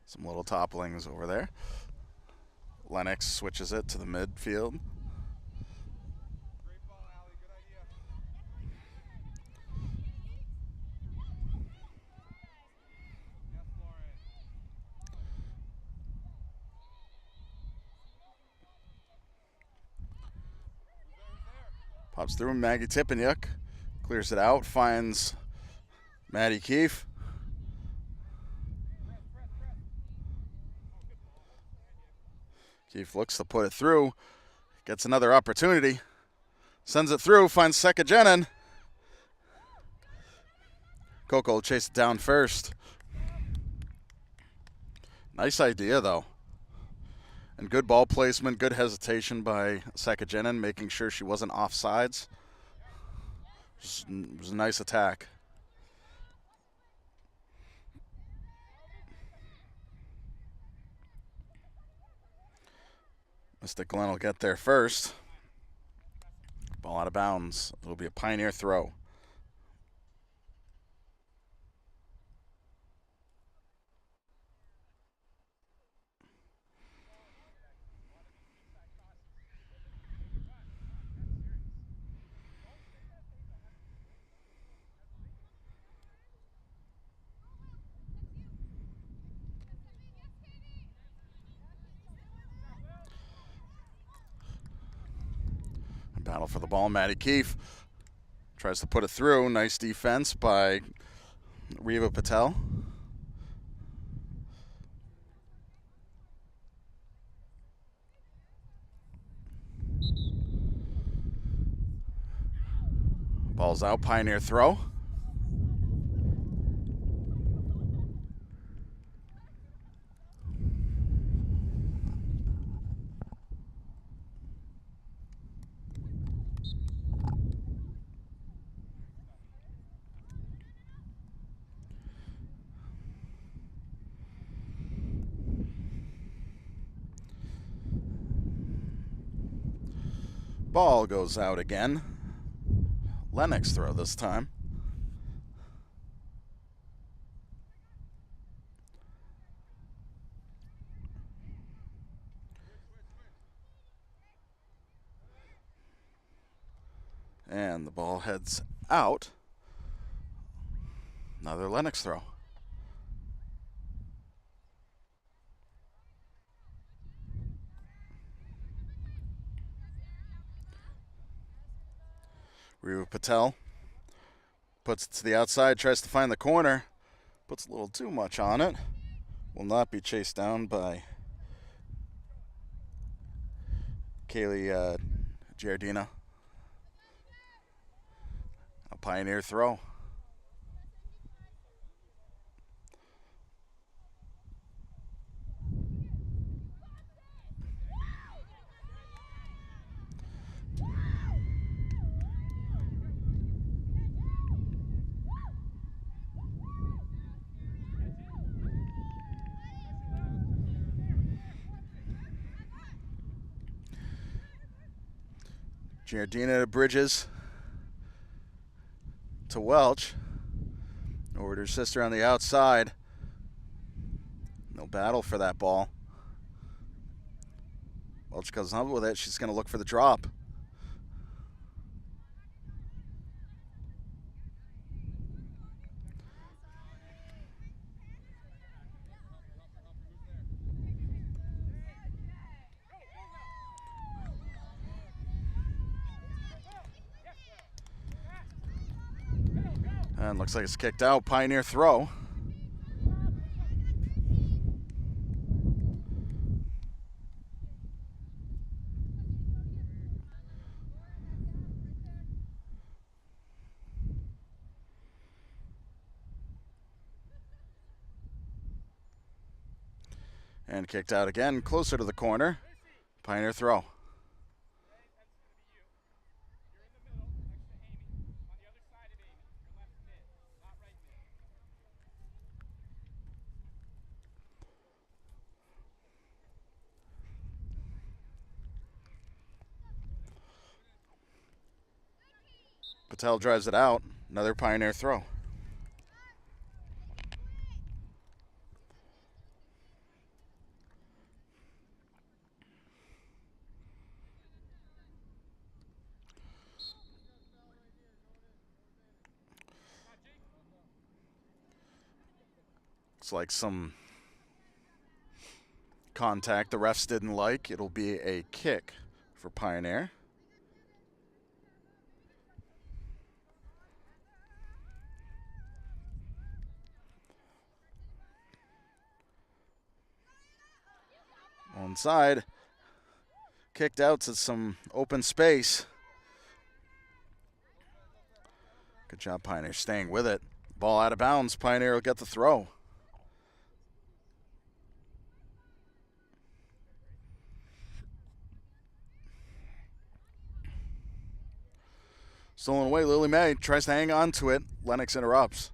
Some little topplings over there. Lenox switches it to the midfield. Pops through. Maggie Tippanyuk clears it out, finds Maddie Keefe. Keefe looks to put it through, gets another opportunity, sends it through, finds Sekajenin. Coco will chase it down first. Nice idea, though. And good ball placement, good hesitation by Sekajenin, making sure she wasn't offsides. It was a nice attack. Mystic Glen will get there first. Ball out of bounds. It'll be a Pioneer throw. Battle for the ball. Maddie Keefe tries to put it through. Nice defense by Reva Patel. Ball's out. Pioneer throw. Ball goes out again. Lenox throw this time. And the ball heads out. Another Lenox throw. Riva Patel puts it to the outside, tries to find the corner. Puts a little too much on it. Will not be chased down by Kaylee Giardina. A Pioneer throw. Giardina to Bridges. To Welch. Over to her sister on the outside. No battle for that ball. Welch goes up with it. She's going to look for the drop. And looks like it's kicked out. Pioneer throw. And kicked out again, closer to the corner. Pioneer throw. Patel drives it out. Another Pioneer throw. Looks like some contact the refs didn't like. It'll be a kick for Pioneer. Onside. Kicked out to some open space. Good job, Pioneer, staying with it. Ball out of bounds. Pioneer will get the throw. Stolen away. Lily May tries to hang on to it. Lenox interrupts.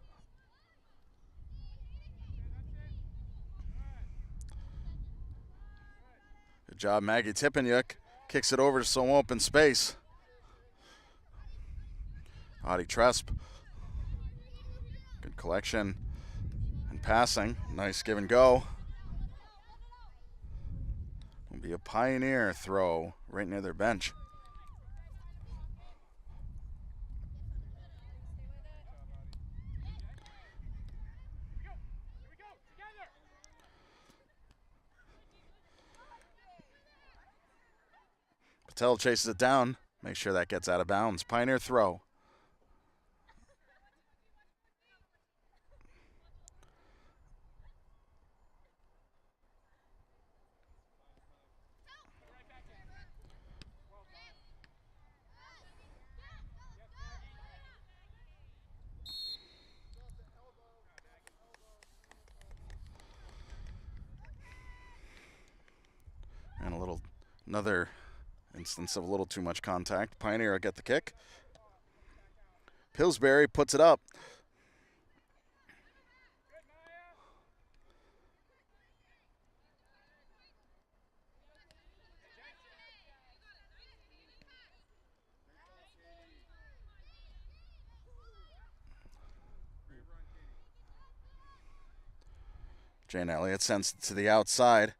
Good job, Maggie Tippanyuk. Kicks it over to some open space. Audie Tresp. Good collection and passing. Nice give and go. Will be a Pioneer throw right near their bench. Patel chases it down. Make sure that gets out of bounds. Pioneer throw. And another instance of a little too much contact. Pioneer will get the kick. Pillsbury puts it up. Jane Elliott sends it to the outside.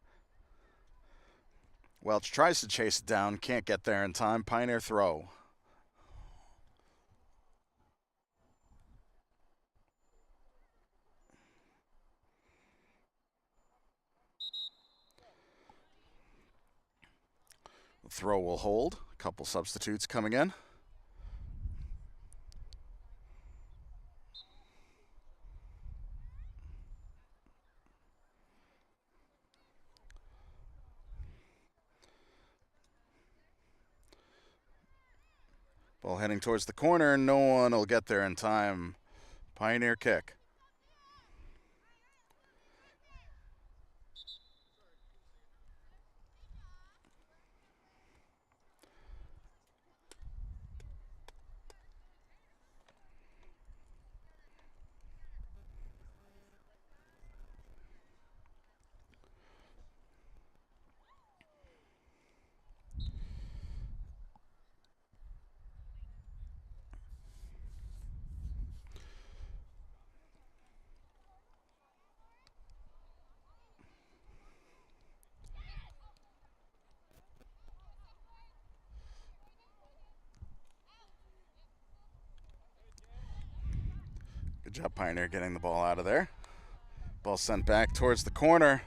Welch tries to chase it down, can't get there in time. Pioneer throw. The throw will hold. A couple substitutes coming in. Ball heading towards the corner. No one will get there in time. Pioneer kick. Good job, Pioneer, getting the ball out of there. Ball sent back towards the corner.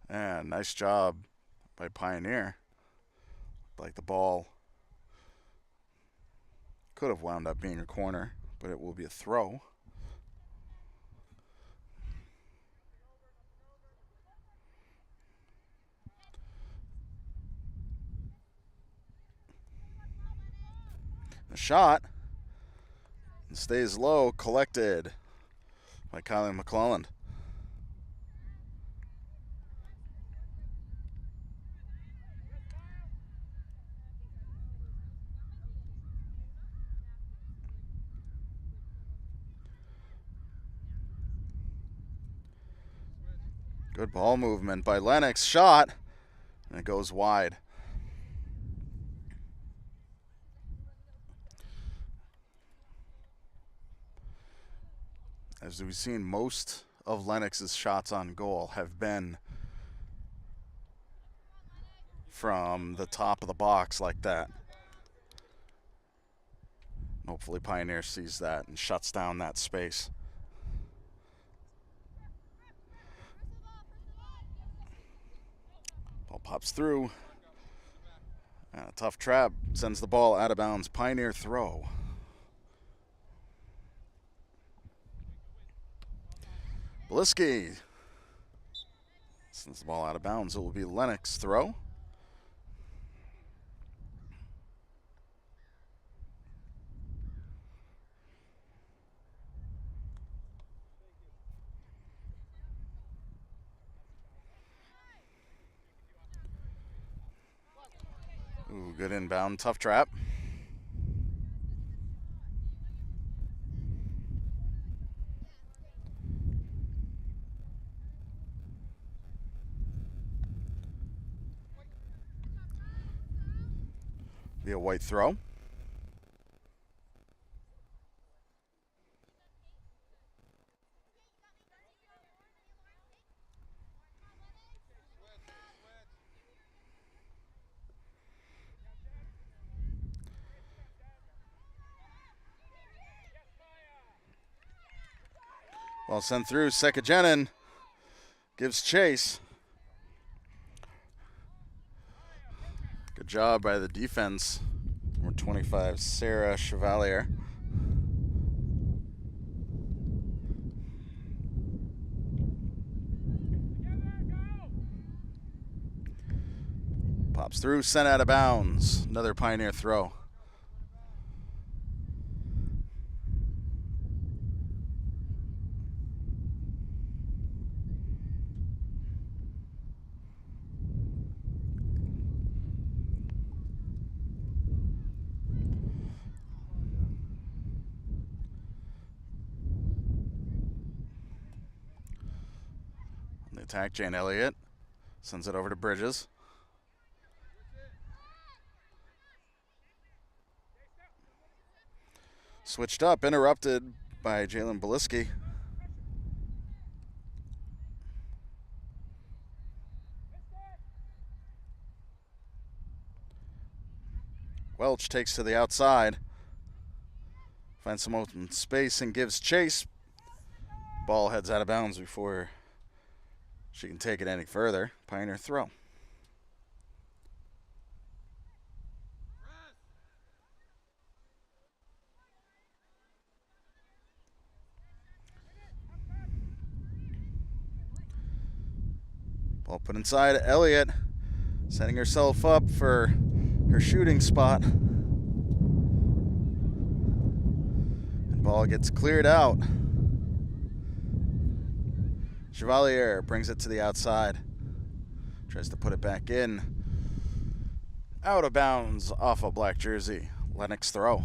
And nice job by Pioneer. Like the ball could have wound up being a corner, but it will be a throw. The shot stays low, collected by Kylie McClelland. Good ball movement by Lenox. Shot, and it goes wide. As we've seen, most of Lenox's shots on goal have been from the top of the box like that. Hopefully Pioneer sees that and shuts down that space. Ball pops through. And a tough trap sends the ball out of bounds. Pioneer throw. Bliski sends the ball out of bounds. It will be Lenox throw. Ooh, good inbound, tough trap. Be a white throw. Ball sent through. Sekajenin gives chase. Good job by the defense. Number 25, Sarah Chevalier. Pops through, sent out of bounds. Another Pioneer throw. Attack, Jane Elliott sends it over to Bridges. Switched up, interrupted by Jalen Beliski. Welch takes to the outside. Finds some open space and gives chase. Ball heads out of bounds before she can take it any further. Pioneer throw. Ball put inside. Elliott setting herself up for her shooting spot. And ball gets cleared out. Chevalier brings it to the outside. Tries to put it back in. Out of bounds off a black jersey. Lenox throw.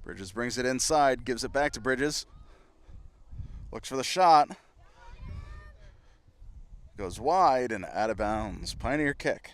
Bridges brings it inside, gives it back to Bridges. Looks for the shot. Goes wide and out of bounds. Pioneer kick.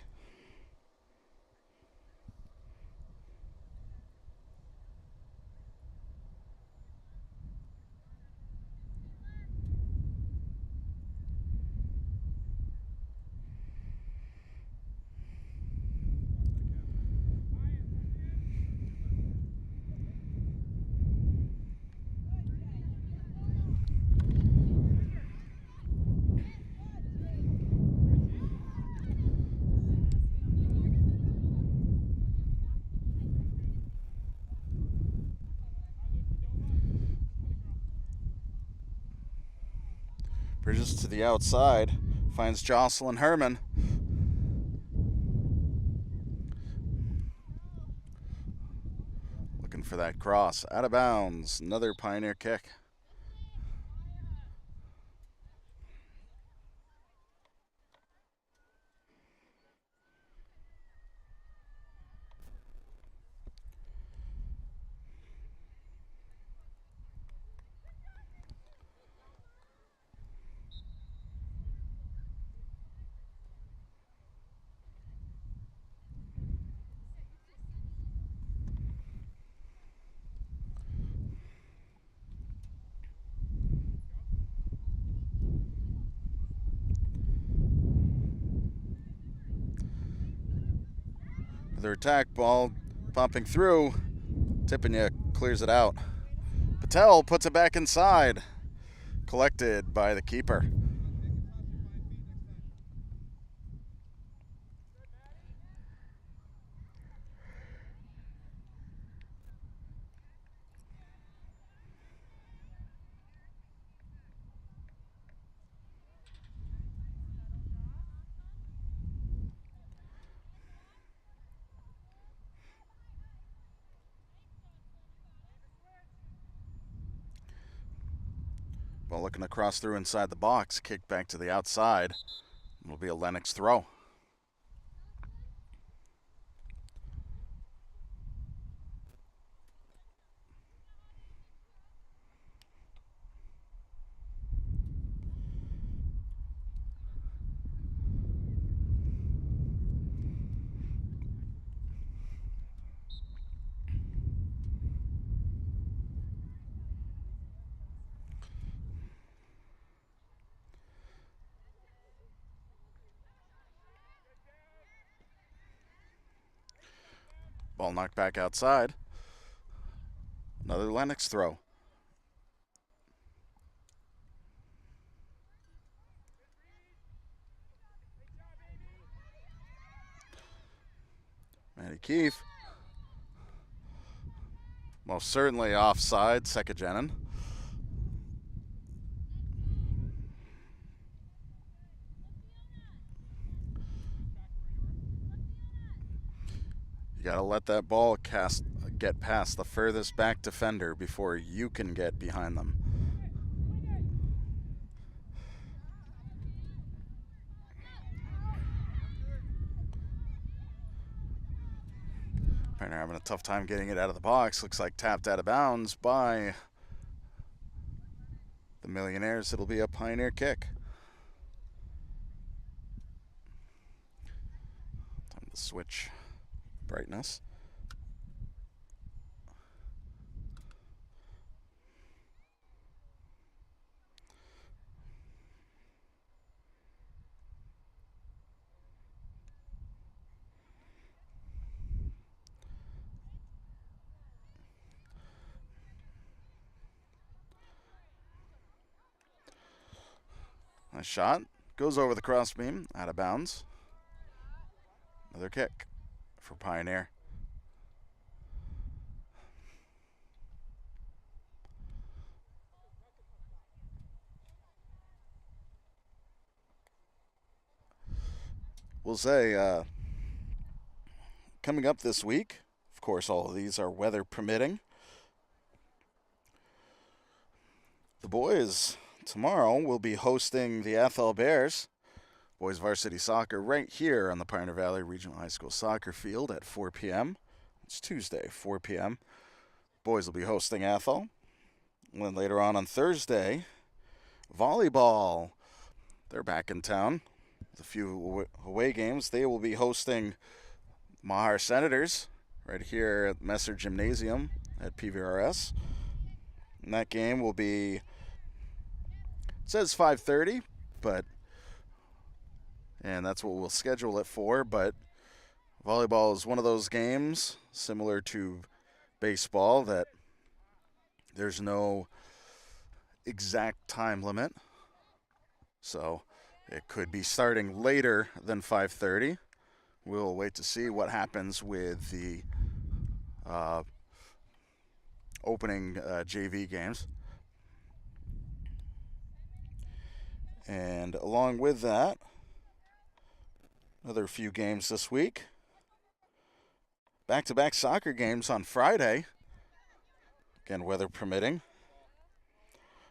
Bridges to the outside, finds Jocelyn Herman. Looking for that cross, out of bounds, another Pioneer kick. Their attack ball bumping through. Tippanya clears it out. Patel puts it back inside. Collected by the keeper. Ball looking to cross through inside the box. Kick back to the outside. It'll be a Lenox throw. Ball knocked back outside. Another Lenox throw. Maddie Keefe. Most certainly offside, Sekajenin. You got to let that ball get past the furthest back defender before you can get behind them. Pioneer having a tough time getting it out of the box. Looks like tapped out of bounds by the Millionaires. It'll be a Pioneer kick. Time to switch brightness. Nice shot. Goes over the crossbeam, out of bounds. Another kick for Pioneer. We'll say, coming up this week, of course, all of these are weather permitting. The boys tomorrow will be hosting the Athol Bears, boys varsity soccer, right here on the Pioneer Valley Regional High School soccer field at 4 p.m. It's Tuesday, 4 p.m. Boys will be hosting Athol. And then later on Thursday, volleyball. They're back in town. With a few away games. They will be hosting Mahar Senators right here at Messer Gymnasium at PVRS. And that game will be, it says 5:30, and that's what we'll schedule it for, but volleyball is one of those games, similar to baseball, that there's no exact time limit. So it could be starting later than 5:30. We'll wait to see what happens with the opening JV games. And along with that, another few games this week. Back-to-back soccer games on Friday. Again, weather permitting.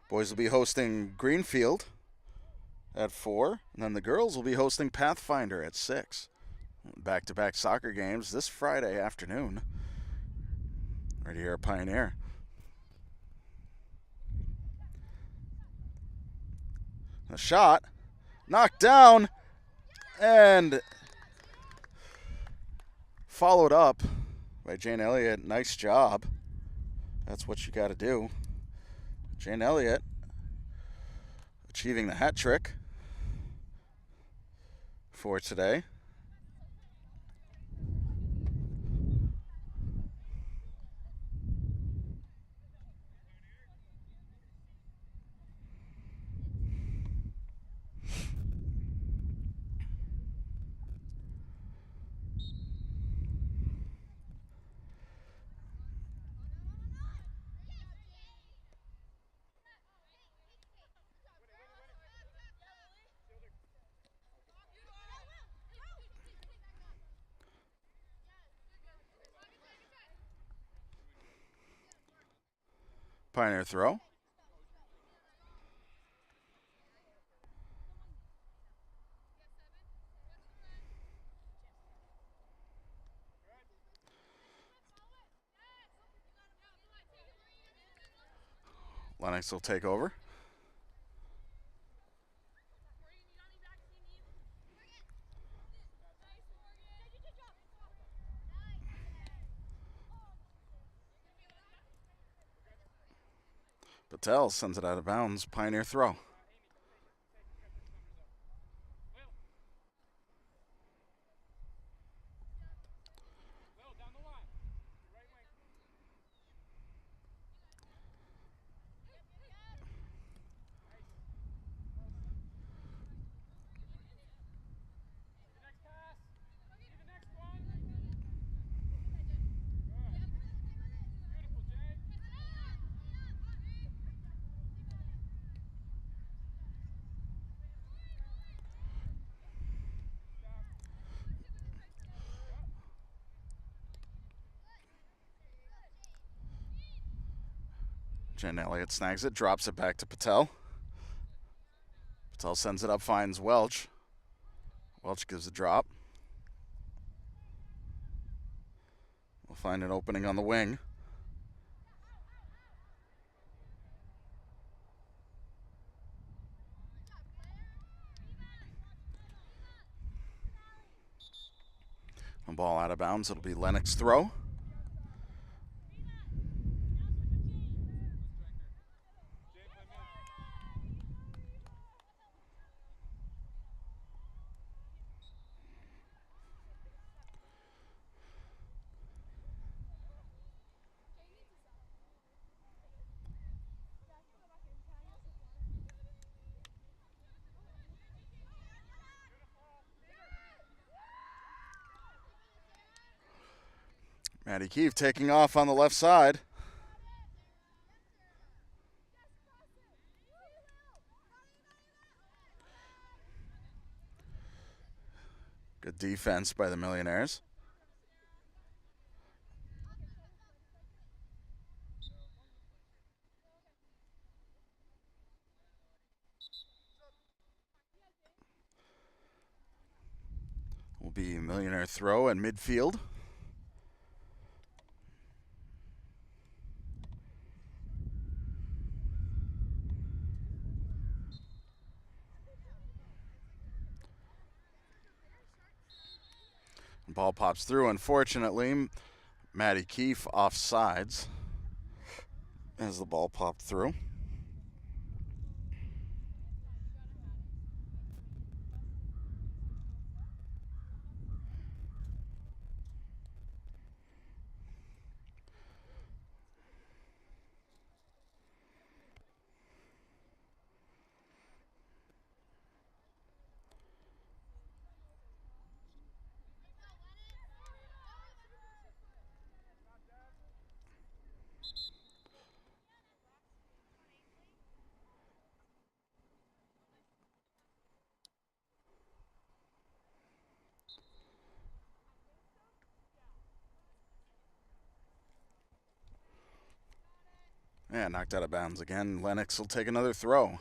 Boys will be hosting Greenfield at 4, and then the girls will be hosting Pathfinder at 6. Back-to-back soccer games this Friday afternoon. Right here at Pioneer. A shot, knocked down, and followed up by Jane Elliott. Nice job. That's what you got to do. Jane Elliott achieving the hat trick for today. Pioneer throw. Lenox will take over. Patel sends it out of bounds. Pioneer throw. Jen Elliott snags it, drops it back to Patel. Patel sends it up, finds Welch. Welch gives a drop. find an opening on the wing. A ball out of bounds. It'll be Lenox throw. Maddie Keefe taking off on the left side. Good defense by the Millionaires. Will be Millionaire throw at midfield. Ball pops through. Unfortunately, Maddie Keefe offsides as the ball popped through. Yeah, knocked out of bounds again. Lenox will take another throw.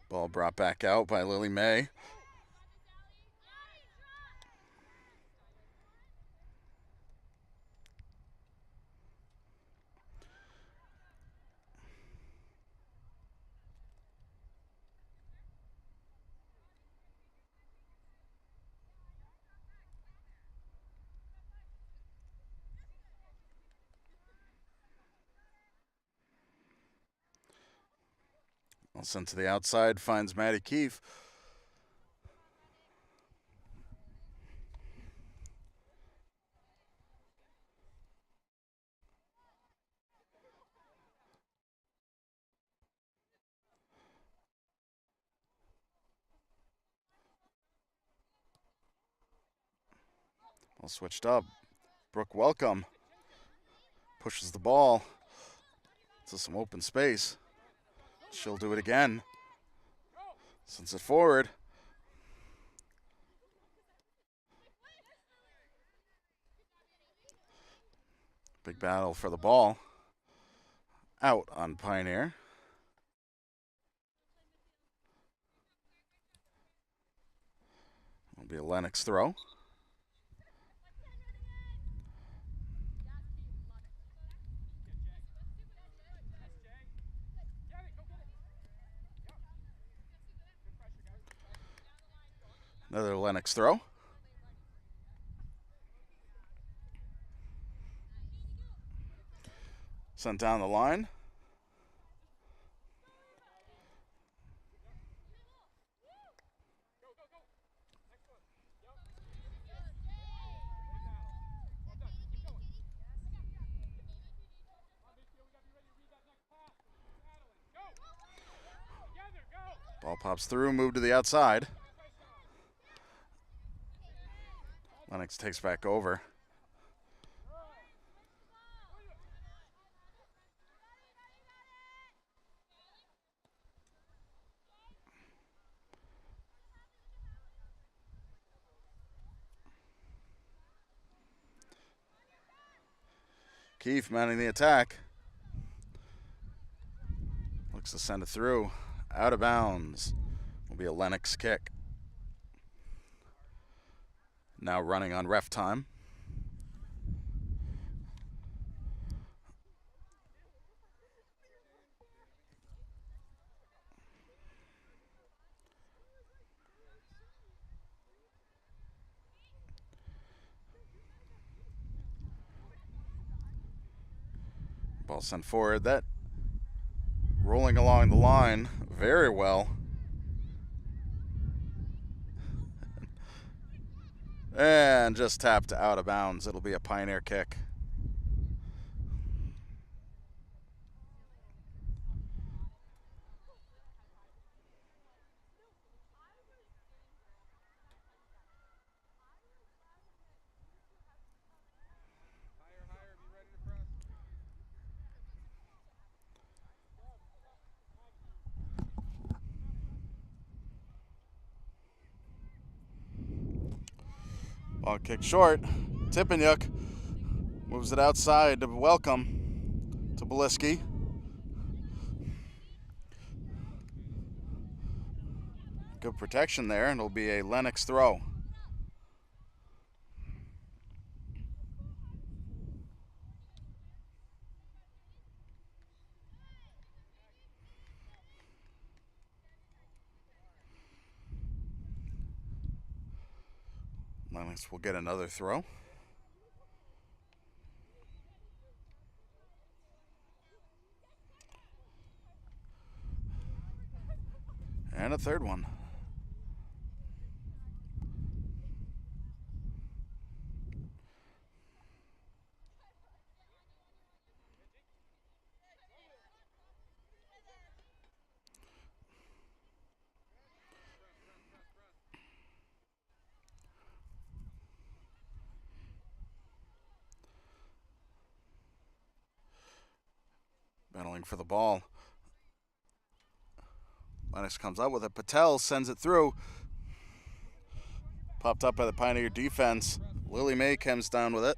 Ball brought back out by Lily May. Ball sent to the outside, finds Maddie Keefe. Ball switched up. Brooke Welcome pushes the ball to some open space. She'll do it again. Sends it forward. Big battle for the ball. Out on Pioneer. It'll be a Lenox throw. Another Lenox throw. Sent down the line. Ball pops through, move to the outside. Lenox takes back over. Keefe mounting the attack. Looks to send it through. Out of bounds. Will be a Lenox kick. Now running on ref time. Ball sent forward. That rolling along the line very well. And just tapped out of bounds. It'll be a Pioneer kick. Ball kicked short. Tippanyuk moves it outside to welcome to Beliski. Good protection there, and it'll be a Lenox throw. Lenox will get another throw. And a third one. Battling for the ball. Lenox comes up with it. Patel sends it through. Popped up by the Pioneer defense. Lily May comes down with it.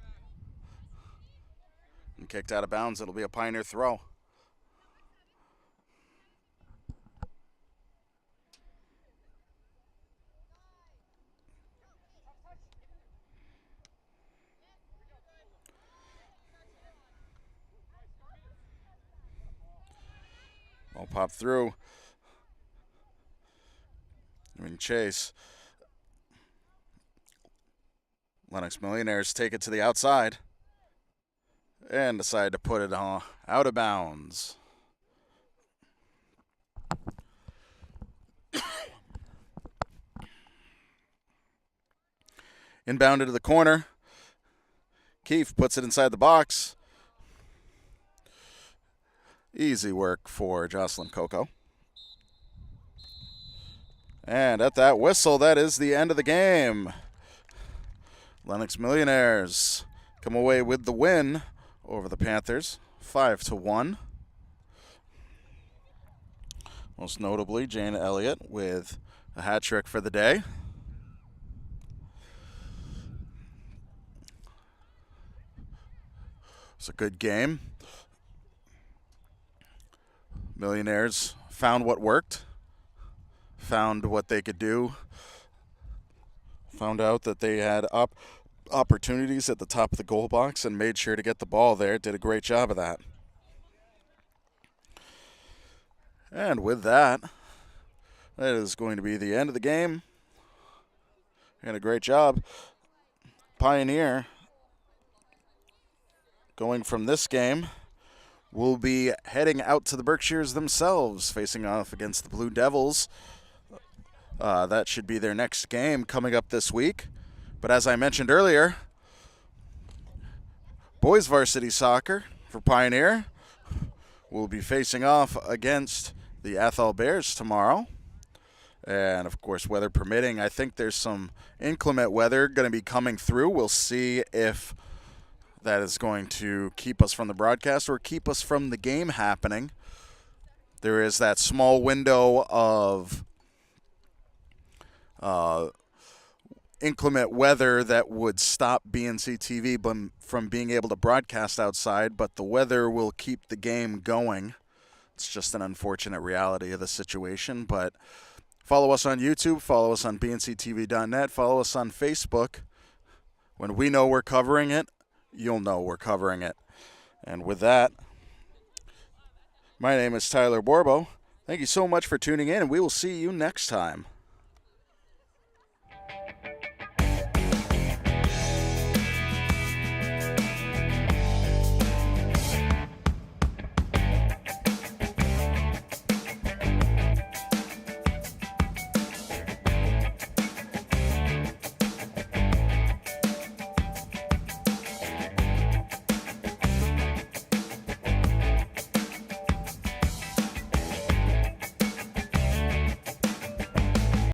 And kicked out of bounds. It'll be a Pioneer throw. Ball popped through. Chase. Lenox Millionaires take it to the outside and decide to put it out of bounds. Inbounded to the corner. Keefe puts it inside the box. Easy work for Jocelyn Coco. And at that whistle, that is the end of the game. Lenox Millionaires come away with the win over the Panthers, 5-1. Most notably, Jane Elliott with a hat trick for the day. It's a good game. Millionaires found what worked. Found what they could do, found out that they had opportunities at the top of the goal box and made sure to get the ball there. Did a great job of that. And with that, that is going to be the end of the game. And a great job. Pioneer, going from this game, will be heading out to the Berkshires themselves, facing off against the Blue Devils. That should be their next game coming up this week. But as I mentioned earlier, boys varsity soccer for Pioneer will be facing off against the Athol Bears tomorrow. And, of course, weather permitting, I think there's some inclement weather going to be coming through. We'll see if that is going to keep us from the broadcast or keep us from the game happening. There is that small window of inclement weather that would stop BNC TV from being able to broadcast outside, but the weather will keep the game going. It's just an unfortunate reality of the situation, but follow us on YouTube, follow us on bnctv.net, follow us on Facebook. When we know we're covering it, you'll know we're covering it. And with that, my name is Tyler Borbo. Thank you so much for tuning in, and we will see you next time.